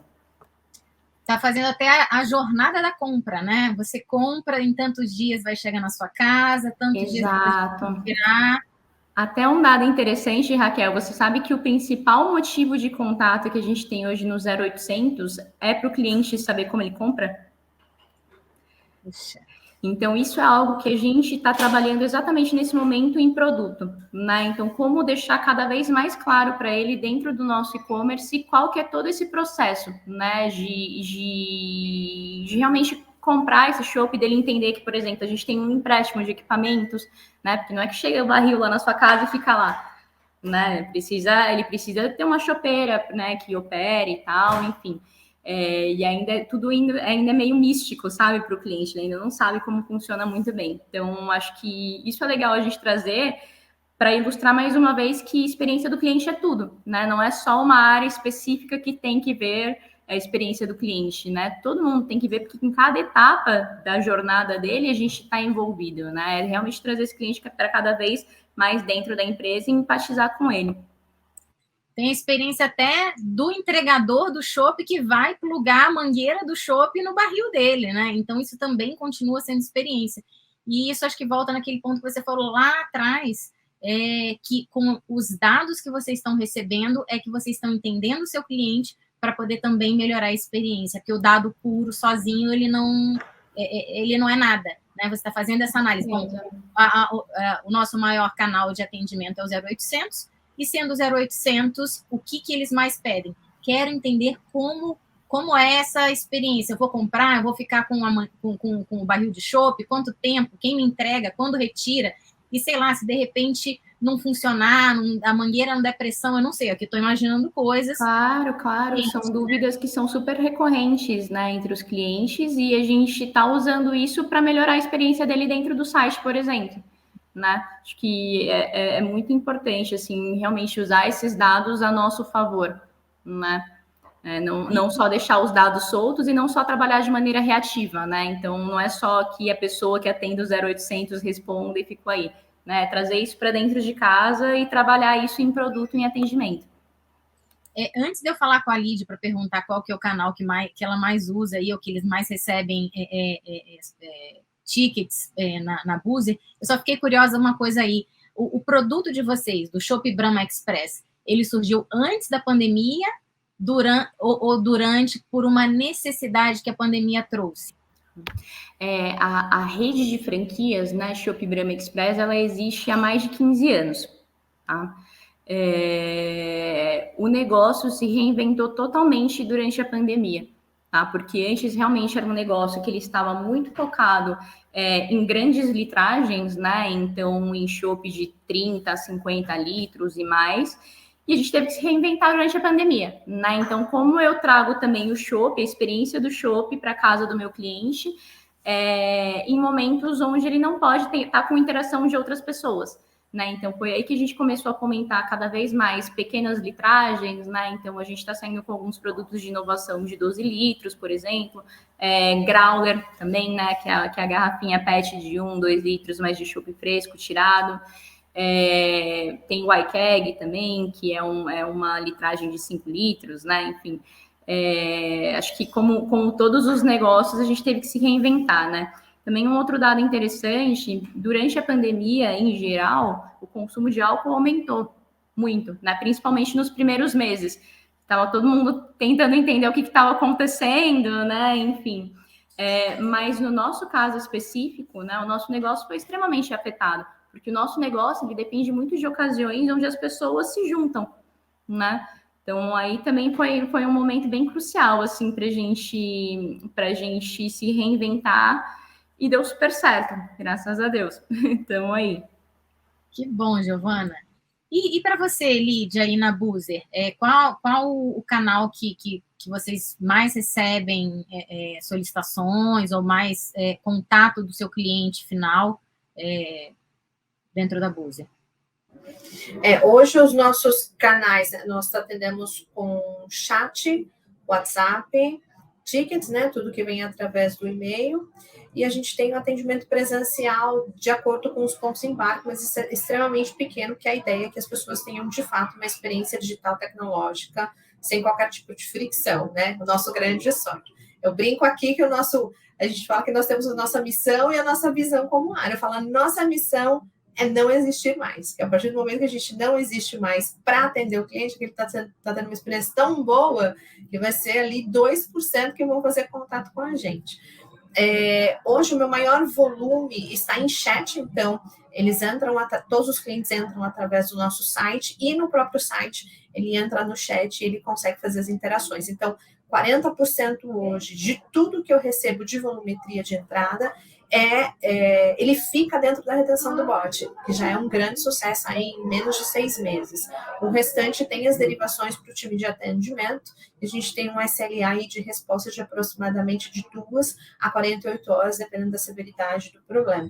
Está fazendo até a jornada da compra, né? Você compra, em tantos dias vai chegar na sua casa, tantos dias vai virar. Até um dado interessante, Raquel, você sabe que o principal motivo de contato que a gente tem hoje no 0800 é para o cliente saber como ele compra? Puxa. Então, isso é algo que a gente está trabalhando exatamente nesse momento em produto, né? Então, como deixar cada vez mais claro para ele dentro do nosso e-commerce qual que é todo esse processo, né? De realmente comprar esse chopp, dele entender que, por exemplo, a gente tem um empréstimo de equipamentos, né? Porque não é que chega o barril lá na sua casa e fica lá, né? Ele precisa ter uma chopeira, né? Que opere e tal, enfim. E ainda tudo ainda é meio místico, sabe, para o cliente, ele ainda não sabe como funciona muito bem. Então, acho que isso é legal a gente trazer para ilustrar mais uma vez que a experiência do cliente é tudo, né? Não é só uma área específica que tem que ver a experiência do cliente, né? Todo mundo tem que ver, porque em cada etapa da jornada dele a gente está envolvido, né? É realmente trazer esse cliente para cada vez mais dentro da empresa e empatizar com ele. Tem a experiência até do entregador do chopp que vai plugar a mangueira do chopp no barril dele, né? Então, isso também continua sendo experiência. E isso acho que volta naquele ponto que você falou lá atrás, que com os dados que vocês estão recebendo é que vocês estão entendendo o seu cliente para poder também melhorar a experiência, porque o dado puro, sozinho, ele não é nada, né? Você está fazendo essa análise. Bom, o nosso maior canal de atendimento é o 0800, e sendo o 0800, o que eles mais pedem? Quero entender como é essa experiência. Eu vou comprar, eu vou ficar com o barril de chopp, quanto tempo, quem me entrega, quando retira, e sei lá, se de repente não funcionar, a mangueira não der pressão, eu não sei, aqui estou imaginando coisas. Claro, são dúvidas que são super recorrentes, né, entre os clientes, e a gente está usando isso para melhorar a experiência dele dentro do site, por exemplo, né? Acho que é muito importante, assim, realmente usar esses dados a nosso favor, né? Não só deixar os dados soltos e não só trabalhar de maneira reativa, né? Então, não é só que a pessoa que atende o 0800 responda e ficou aí, né? Trazer isso para dentro de casa e trabalhar isso em produto, em atendimento. Antes de eu falar com a Lid para perguntar qual que é o canal que ela mais usa e o que eles mais recebem tickets na Boozer, eu só fiquei curiosa uma coisa aí. O produto de vocês, do Chopp Brahma Express, ele surgiu antes da pandemia durante por uma necessidade que a pandemia trouxe? A rede de franquias, né, Chopp Brahma Express, ela existe há mais de 15 anos, tá? O negócio se reinventou totalmente durante a pandemia, tá? Porque antes realmente era um negócio que ele estava muito focado em grandes litragens, né? Então, em chopp de 30, 50 litros e mais, e a gente teve que se reinventar durante a pandemia, né? Então, como eu trago também o chopp, a experiência do chopp para casa do meu cliente, em momentos onde ele não pode estar com interação de outras pessoas, né? Então, foi aí que a gente começou a fomentar cada vez mais pequenas litragens, né? Então, a gente está saindo com alguns produtos de inovação de 12 litros, por exemplo, growler também, né? Que é a garrafinha PET de 1, 2 litros, mas de chopp fresco, tirado. Tem o iKeg também, que é uma litragem de 5 litros, né? Enfim, acho que como todos os negócios, a gente teve que se reinventar, né? Também um outro dado interessante, durante a pandemia, em geral, o consumo de álcool aumentou muito, né? Principalmente nos primeiros meses. Estava todo mundo tentando entender o que estava acontecendo, né? Enfim. Mas no nosso caso específico, né, o nosso negócio foi extremamente afetado, porque o nosso negócio ele depende muito de ocasiões onde as pessoas se juntam, né? Então, aí também foi um momento bem crucial, assim, para gente se reinventar, e deu super certo, graças a Deus. Então, aí. Que bom, Giovana. E para você, Lídia, aí na Boozer, qual o canal que vocês mais recebem solicitações ou mais contato do seu cliente final dentro da Boozer? Hoje os nossos canais, nós atendemos com chat, WhatsApp, tickets, né? Tudo que vem através do e-mail. E a gente tem um atendimento presencial de acordo com os pontos de embarque, mas isso é extremamente pequeno, que a ideia é que as pessoas tenham, de fato, uma experiência digital tecnológica sem qualquer tipo de fricção, né? O nosso grande sonho. Eu brinco aqui que a gente fala que nós temos a nossa missão e a nossa visão como área. Eu falo, a nossa missão é não existir mais. Que a partir do momento que a gente não existe mais para atender o cliente, que ele está tendo uma experiência tão boa que vai ser ali 2% que vão fazer contato com a gente. Hoje o meu maior volume está em chat, então eles entram, todos os clientes entram através do nosso site, e no próprio site ele entra no chat e ele consegue fazer as interações. Então, 40% hoje de tudo que eu recebo de volumetria de entrada ele fica dentro da retenção do bot, que já é um grande sucesso aí em menos de 6 meses. O restante tem as derivações para o time de atendimento. A gente tem um SLA aí de resposta de aproximadamente de 2 a 48 horas, dependendo da severidade do problema.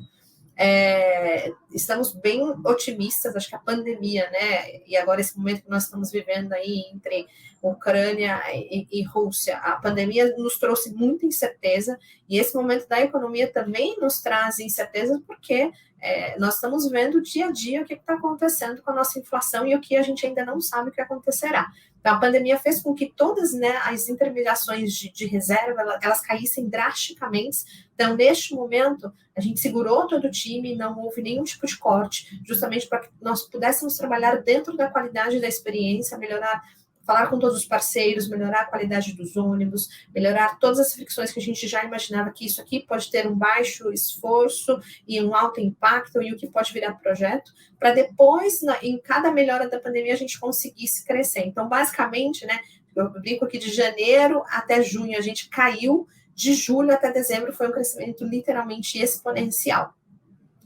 Estamos bem otimistas, acho que a pandemia, né, e agora esse momento que nós estamos vivendo aí entre Ucrânia e Rússia, a pandemia nos trouxe muita incerteza, e esse momento da economia também nos traz incerteza, porque nós estamos vendo dia a dia o que está acontecendo com a nossa inflação e o que a gente ainda não sabe o que acontecerá. Então, a pandemia fez com que todas, né, as intermediações de reserva, elas caíssem drasticamente Então, neste momento, a gente segurou todo o time, não houve nenhum tipo de corte, justamente para que nós pudéssemos trabalhar dentro da qualidade da experiência, melhorar, falar com todos os parceiros, melhorar a qualidade dos ônibus, melhorar todas as fricções que a gente já imaginava que isso aqui pode ter um baixo esforço e um alto impacto e o que pode virar projeto, para depois, em cada melhora da pandemia, a gente conseguisse crescer. Então, basicamente, né, eu brinco que de janeiro até junho a gente caiu, de julho até dezembro foi um crescimento literalmente exponencial.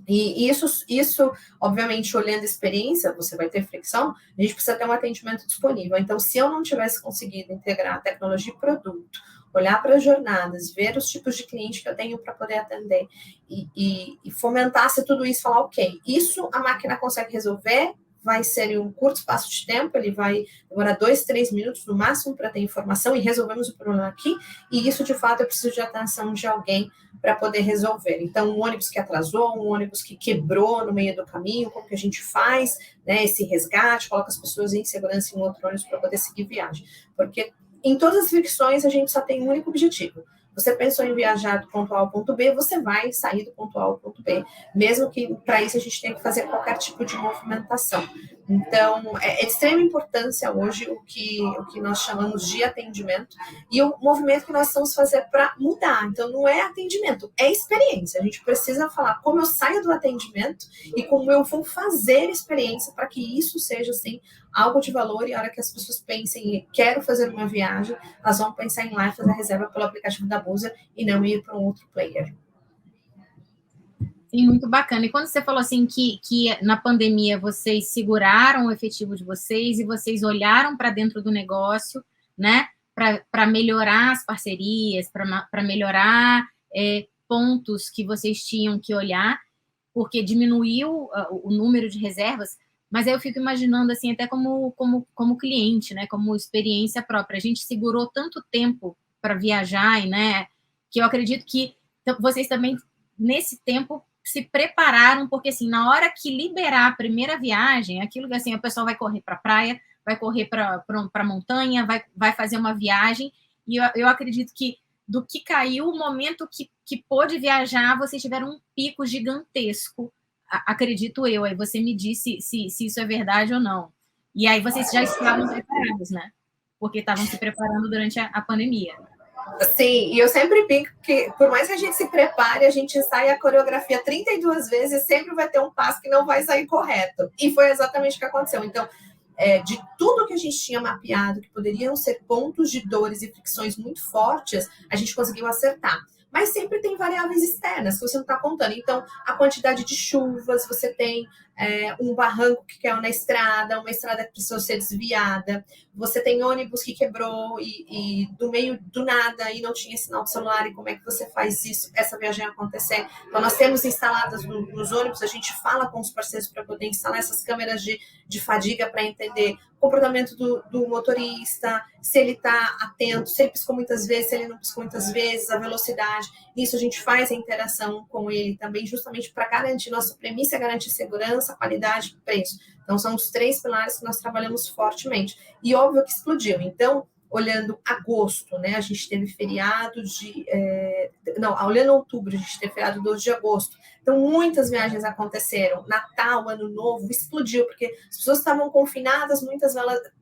E isso, obviamente, olhando a experiência, você vai ter fricção, a gente precisa ter um atendimento disponível. Então, se eu não tivesse conseguido integrar tecnologia e produto, olhar para as jornadas, ver os tipos de cliente que eu tenho para poder atender e fomentasse tudo isso, falar, ok, isso a máquina consegue resolver, vai ser em um curto espaço de tempo, ele vai demorar 2, 3 minutos no máximo para ter informação e resolvemos o problema aqui, e isso, de fato, eu preciso de atenção de alguém para poder resolver. Então, um ônibus que atrasou, um ônibus que quebrou no meio do caminho, como que a gente faz, né, esse resgate, coloca as pessoas em segurança em um outro ônibus para poder seguir viagem. Porque em todas as fricções a gente só tem um único objetivo. Você pensou em viajar do ponto A ao ponto B, você vai sair do ponto A ao ponto B, mesmo que para isso a gente tenha que fazer qualquer tipo de movimentação. Então, é de extrema importância hoje o que nós chamamos de atendimento e o movimento que nós estamos fazendo para mudar. Então, não é atendimento, é experiência. A gente precisa falar como eu saio do atendimento e como eu vou fazer experiência para que isso seja, assim, algo de valor, e a hora que as pessoas pensem em quero fazer uma viagem, elas vão pensar em lá e fazer a reserva pelo aplicativo da Buser e não ir para um outro player. Sim, muito bacana. E quando você falou assim que na pandemia vocês seguraram o efetivo de vocês e vocês olharam para dentro do negócio, né, para melhorar as parcerias, para melhorar pontos que vocês tinham que olhar, porque diminuiu o número de reservas. Mas aí eu fico imaginando, assim, até como cliente, né, como experiência própria. A gente segurou tanto tempo para viajar, né, que eu acredito que vocês também, nesse tempo, se prepararam, porque, assim, na hora que liberar a primeira viagem, aquilo que, assim, o pessoal vai correr para a praia, vai correr para a montanha, vai fazer uma viagem, e eu acredito que do que caiu, o momento que pôde viajar, vocês tiveram um pico gigantesco, acredito eu. Aí você me disse se isso é verdade ou não. E aí vocês já estavam preparados, né? Porque estavam se preparando durante a pandemia. Sim, e eu sempre brinco que, por mais que a gente se prepare, a gente ensaia a coreografia 32 vezes, sempre vai ter um passo que não vai sair correto. E foi exatamente o que aconteceu. Então, de tudo que a gente tinha mapeado, que poderiam ser pontos de dores e fricções muito fortes, a gente conseguiu acertar. Mas sempre tem variáveis externas que você não está contando. Então, a quantidade de chuvas, você tem um barranco que caiu na estrada, uma estrada que precisou ser desviada, você tem ônibus que quebrou e do meio do nada e não tinha sinal de celular, e como é que você faz isso, essa viagem acontecer? Então, nós temos instaladas nos ônibus, a gente fala com os parceiros para poder instalar essas câmeras de fadiga para entender o comportamento do motorista, se ele está atento, se ele piscou muitas vezes, se ele não piscou muitas vezes, a velocidade. Isso a gente faz a interação com ele também, justamente para garantir, nossa premissa é garantir segurança, qualidade e preço. Então, são os 3 pilares que nós trabalhamos fortemente. E óbvio que explodiu. Então, olhando agosto, né, a gente teve feriado olhando outubro, a gente teve feriado 12 de agosto. Então, muitas viagens aconteceram. Natal, Ano Novo, explodiu, porque as pessoas estavam confinadas, muitas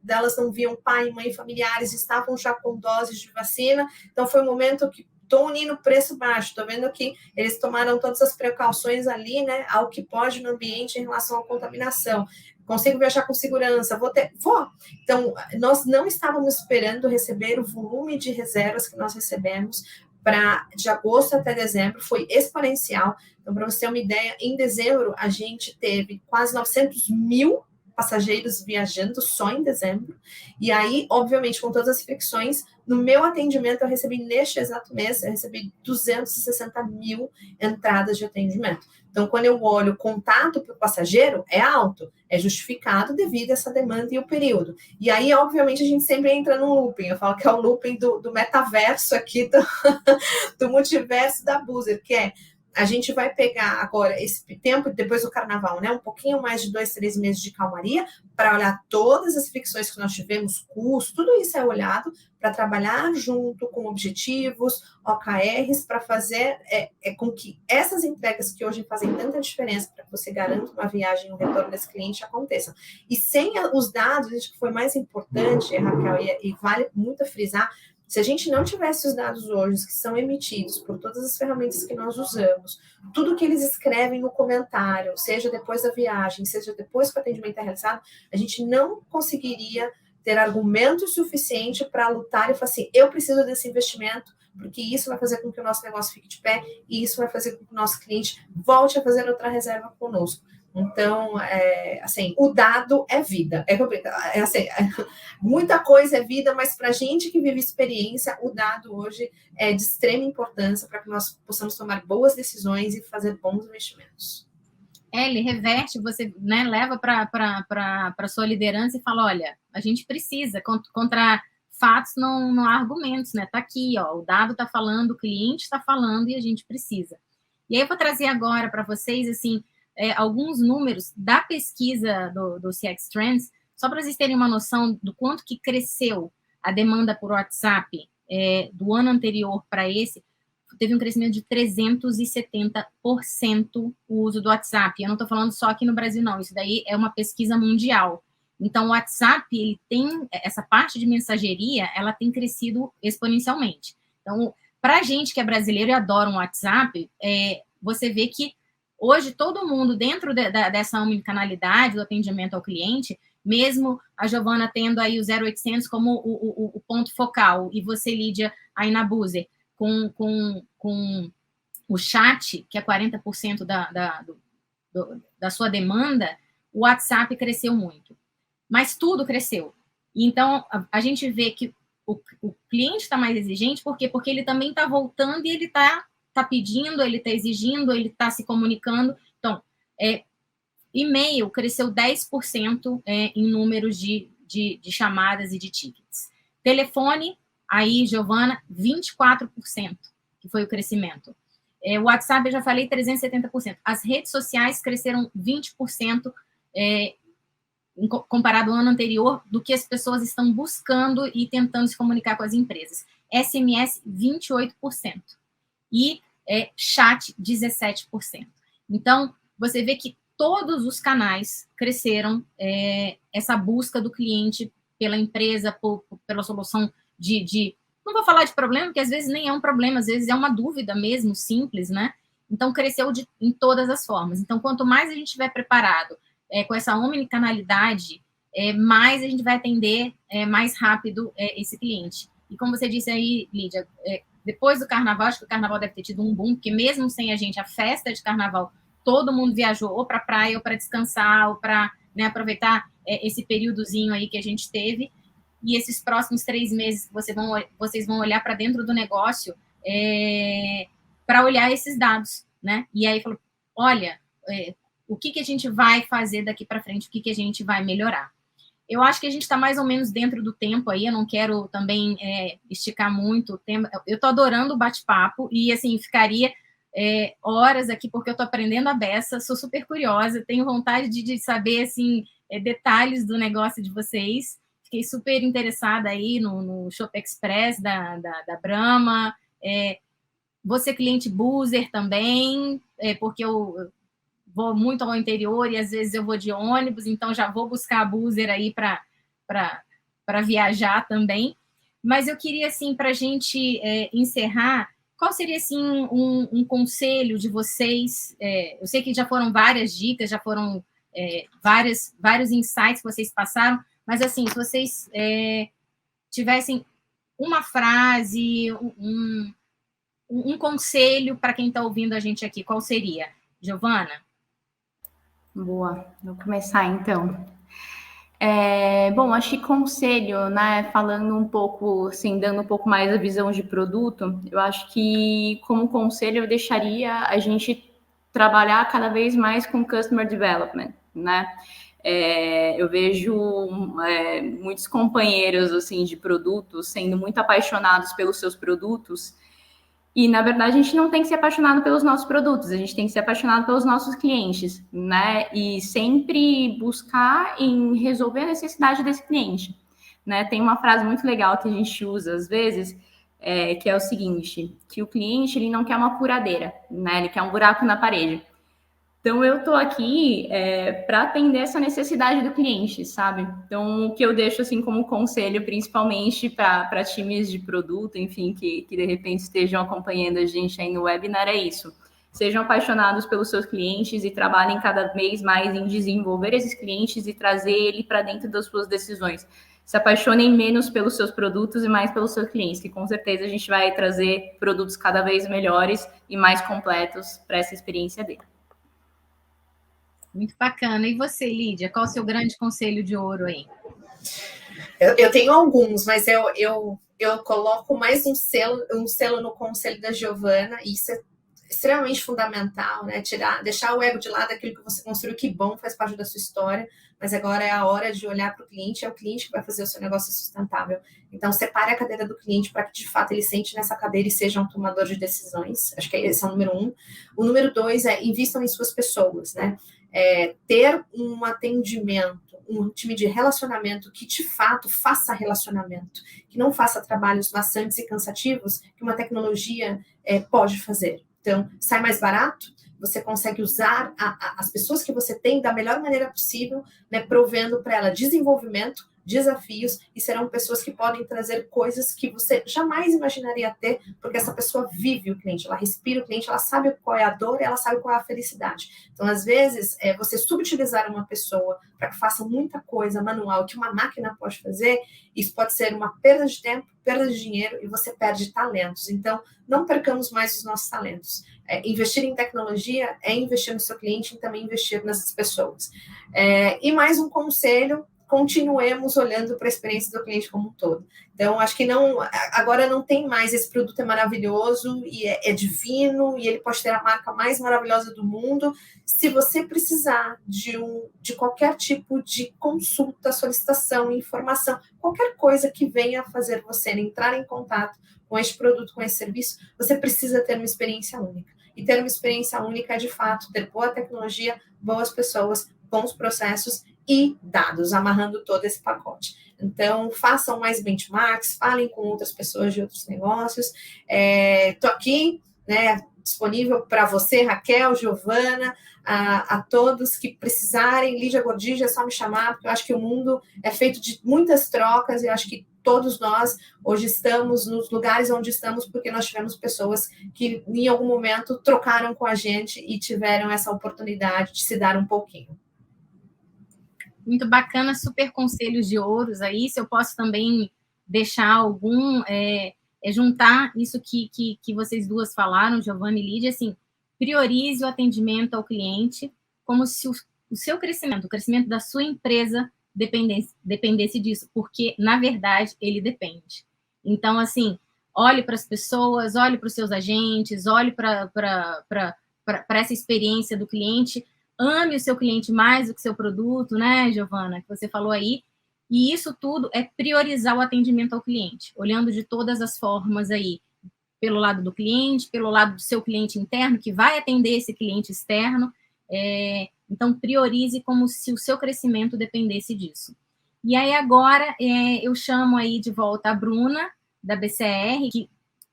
delas não viam pai, mãe, familiares, estavam já com doses de vacina. Então, foi um momento que estou unindo preço baixo, estou vendo que eles tomaram todas as precauções ali, né, ao que pode no ambiente em relação à contaminação. Consigo viajar com segurança, vou. Então, nós não estávamos esperando receber o volume de reservas que nós recebemos de agosto até dezembro, foi exponencial. Então, para você ter uma ideia, em dezembro, a gente teve quase 900 mil passageiros viajando só em dezembro. E aí, obviamente, com todas as fricções, no meu atendimento, eu recebi neste exato mês, eu recebi 260 mil entradas de atendimento. Então, quando eu olho o contato para o passageiro, é alto, é justificado devido a essa demanda e o período. E aí, obviamente, a gente sempre entra num looping. Eu falo que é o looping do metaverso aqui, do multiverso da Buser, que é a gente vai pegar agora esse tempo depois do carnaval, né? Um pouquinho mais de 2, 3 meses de calmaria para olhar todas as fricções que nós tivemos, custos, tudo isso é olhado para trabalhar junto com objetivos, OKRs, para fazer com que essas entregas que hoje fazem tanta diferença para que você garanta uma viagem e um retorno desse cliente aconteçam. E sem os dados, acho que foi mais importante, Raquel, e vale muito frisar, se a gente não tivesse os dados hoje que são emitidos por todas as ferramentas que nós usamos, tudo que eles escrevem no comentário, seja depois da viagem, seja depois que o atendimento é realizado, a gente não conseguiria ter argumento suficiente para lutar e falar assim, eu preciso desse investimento, porque isso vai fazer com que o nosso negócio fique de pé e isso vai fazer com que o nosso cliente volte a fazer outra reserva conosco. Então, assim, o dado é vida. Muita coisa é vida, mas para a gente que vive experiência, o dado hoje é de extrema importância para que nós possamos tomar boas decisões e fazer bons investimentos. Ele reverte, você, né, leva para a sua liderança e fala, olha, a gente precisa, contra fatos não há argumentos, né? Tá aqui, ó, o dado está falando, o cliente está falando e a gente precisa. E aí eu vou trazer agora para vocês, assim, alguns números da pesquisa do CX Trends, só para vocês terem uma noção do quanto que cresceu a demanda por WhatsApp do ano anterior para esse, teve um crescimento de 370% o uso do WhatsApp. Eu não estou falando só aqui no Brasil, não. Isso daí é uma pesquisa mundial. Então, o WhatsApp, ele tem essa parte de mensageria, ela tem crescido exponencialmente. Então, para a gente que é brasileiro e adora um WhatsApp, você vê que hoje todo mundo, dentro dessa omnicanalidade do atendimento ao cliente, mesmo a Giovana tendo aí o 0800 como o ponto focal, e você, Lídia, aí na Buzer, com o chat, que é 40% da sua demanda, o WhatsApp cresceu muito. Mas tudo cresceu. Então, a gente vê que o cliente está mais exigente, por quê? Porque ele também está voltando e ele está pedindo, ele está exigindo, ele está se comunicando. Então, e-mail cresceu 10% em números de chamadas e de tickets. Telefone, aí, Giovana, 24%, que foi o crescimento. O WhatsApp, eu já falei, 370%. As redes sociais cresceram 20%, comparado ao ano anterior, do que as pessoas estão buscando e tentando se comunicar com as empresas. SMS, 28%. E chat, 17%. Então, você vê que todos os canais cresceram essa busca do cliente pela empresa, pela solução de... Não vou falar de problema, porque às vezes nem é um problema, às vezes é uma dúvida mesmo, simples, né? Então, cresceu em todas as formas. Então, quanto mais a gente estiver preparado com essa omnicanalidade, mais a gente vai atender mais rápido esse cliente. E como você disse aí, Lídia, depois do carnaval, acho que o carnaval deve ter tido um boom, porque mesmo sem a gente, a festa de carnaval, todo mundo viajou ou para a praia, ou para descansar, ou para aproveitar esse períodozinho aí que a gente teve. E esses próximos 3 meses, vocês vão olhar para dentro do negócio para olhar esses dados, né? E aí, falou, olha, o que a gente vai fazer daqui para frente, o que a gente vai melhorar. Eu acho que a gente está mais ou menos dentro do tempo aí, eu não quero também esticar muito o tempo. Eu estou adorando o bate-papo e, assim, ficaria horas aqui, porque eu estou aprendendo a beça, sou super curiosa, tenho vontade de saber, assim, detalhes do negócio de vocês. Fiquei super interessada aí no Shop Express da Brahma. Você cliente Buzer também, porque eu vou muito ao interior e às vezes eu vou de ônibus, então já vou buscar a Buzer aí para viajar também. Mas eu queria, assim, para a gente encerrar, qual seria, assim, um conselho de vocês? Eu sei que já foram várias dicas, já foram vários insights que vocês passaram, mas, assim, se vocês tivessem uma frase, um conselho para quem está ouvindo a gente aqui, qual seria? Giovana? Boa, vou começar então. Bom, acho que conselho, né? Falando um pouco, assim, dando um pouco mais a visão de produto, eu acho que como conselho eu deixaria a gente trabalhar cada vez mais com Customer Development, né? Eu vejo muitos companheiros, assim, de produtos sendo muito apaixonados pelos seus produtos E, na verdade, a gente não tem que ser apaixonado pelos nossos produtos, a gente tem que ser apaixonado pelos nossos clientes, né? E sempre buscar em resolver a necessidade desse cliente, né? Tem uma frase muito legal que a gente usa às vezes, que é o seguinte, que o cliente ele não quer uma furadeira, né? Ele quer um buraco na parede. Então, eu estou aqui para atender essa necessidade do cliente, sabe? Então, o que eu deixo, assim, como conselho, principalmente para times de produto, enfim, que de repente estejam acompanhando a gente aí no webinar, é isso. Sejam apaixonados pelos seus clientes e trabalhem cada vez mais em desenvolver esses clientes e trazer ele para dentro das suas decisões. Se apaixonem menos pelos seus produtos e mais pelos seus clientes, que com certeza a gente vai trazer produtos cada vez melhores e mais completos para essa experiência dele. Muito bacana. E você, Lídia, qual o seu grande conselho de ouro aí? Eu tenho alguns, mas eu coloco mais um selo no conselho da Giovana, e isso é extremamente fundamental, né? Deixar o ego de lado, aquilo que você construiu, que bom, faz parte da sua história, mas agora é a hora de olhar para o cliente, é o cliente que vai fazer o seu negócio sustentável. Então, separe a cadeira do cliente para que, de fato, ele sente nessa cadeira e seja um tomador de decisões. Acho que esse é o número 1. O número 2 é invistam em suas pessoas, né? Ter um atendimento, um time de relacionamento que, de fato, faça relacionamento, que não faça trabalhos maçantes e cansativos que uma tecnologia pode fazer. Então, sai mais barato, você consegue usar as pessoas que você tem da melhor maneira possível, né, provendo para ela desenvolvimento, desafios, e serão pessoas que podem trazer coisas que você jamais imaginaria ter, porque essa pessoa vive o cliente, ela respira o cliente, ela sabe qual é a dor, ela sabe qual é a felicidade. Então, às vezes, você subutilizar uma pessoa para que faça muita coisa manual que uma máquina pode fazer, isso pode ser uma perda de tempo, perda de dinheiro, e você perde talentos. Então, não percamos mais os nossos talentos. Investir em tecnologia é investir no seu cliente e também investir nessas pessoas. E mais um conselho, continuemos olhando para a experiência do cliente como um todo. Então, acho que agora não tem mais, esse produto é maravilhoso e é divino, e ele pode ter a marca mais maravilhosa do mundo. Se você precisar de qualquer tipo de consulta, solicitação, informação, qualquer coisa que venha fazer você entrar em contato com este produto, com esse serviço, você precisa ter uma experiência única. E ter uma experiência única é, de fato, ter boa tecnologia, boas pessoas, bons processos e dados, amarrando todo esse pacote. Então, façam mais benchmarks, falem com outras pessoas de outros negócios. Estou aqui, né, disponível para você, Raquel, Giovana, a todos que precisarem. Lídia Gordigi, é só me chamar, porque eu acho que o mundo é feito de muitas trocas, e eu acho que todos nós hoje estamos nos lugares onde estamos porque nós tivemos pessoas que em algum momento trocaram com a gente e tiveram essa oportunidade de se dar um pouquinho. Muito bacana, super conselhos de ouros aí. Se eu posso também deixar algum, juntar isso que vocês duas falaram, Giovana e Lídia, assim, priorize o atendimento ao cliente como se o seu crescimento, o crescimento da sua empresa dependesse disso, porque, na verdade, ele depende. Então, assim, olhe para as pessoas, olhe para os seus agentes, olhe para essa experiência do cliente, ame o seu cliente mais do que o seu produto, né, Giovana, que você falou aí, e isso tudo é priorizar o atendimento ao cliente, olhando de todas as formas aí, pelo lado do cliente, pelo lado do seu cliente interno, que vai atender esse cliente externo, então priorize como se o seu crescimento dependesse disso. E aí agora eu chamo aí de volta a Bruna, da BCR, que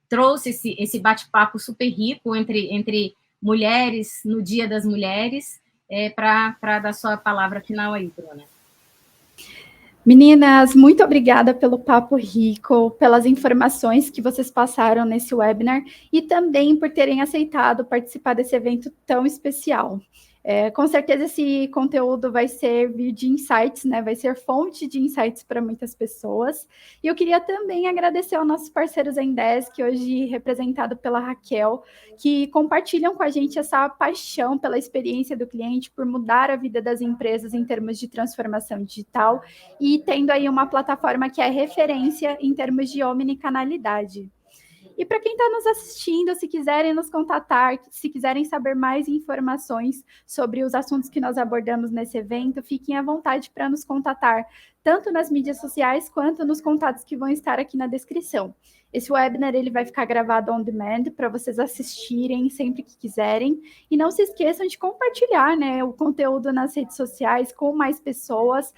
trouxe esse bate-papo super rico entre mulheres no Dia das Mulheres, para dar sua palavra final aí, Bruna. Meninas, muito obrigada pelo papo rico, pelas informações que vocês passaram nesse webinar e também por terem aceitado participar desse evento tão especial. Com certeza esse conteúdo vai servir de insights, né? Vai ser fonte de insights para muitas pessoas. E eu queria também agradecer aos nossos parceiros Zendesk, hoje representado pela Raquel, que compartilham com a gente essa paixão pela experiência do cliente, por mudar a vida das empresas em termos de transformação digital e tendo aí uma plataforma que é referência em termos de omnicanalidade. E para quem está nos assistindo, se quiserem nos contatar, se quiserem saber mais informações sobre os assuntos que nós abordamos nesse evento, fiquem à vontade para nos contatar, tanto nas mídias sociais quanto nos contatos que vão estar aqui na descrição. Esse webinar ele vai ficar gravado on demand para vocês assistirem sempre que quiserem. E não se esqueçam de compartilhar, né, o conteúdo nas redes sociais com mais pessoas.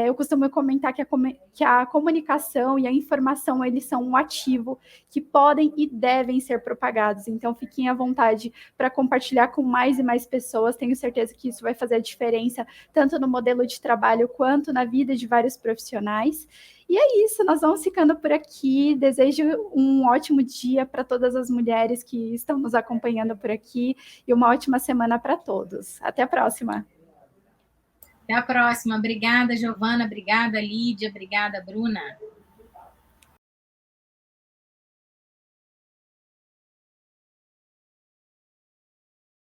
Eu costumo comentar que a comunicação e a informação eles são um ativo que podem e devem ser propagados. Então, fiquem à vontade para compartilhar com mais e mais pessoas. Tenho certeza que isso vai fazer a diferença tanto no modelo de trabalho quanto na vida de vários profissionais. E é isso, nós vamos ficando por aqui. Desejo um ótimo dia para todas as mulheres que estão nos acompanhando por aqui e uma ótima semana para todos. Até a próxima. Até a próxima. Obrigada, Giovana. Obrigada, Lídia. Obrigada, Bruna.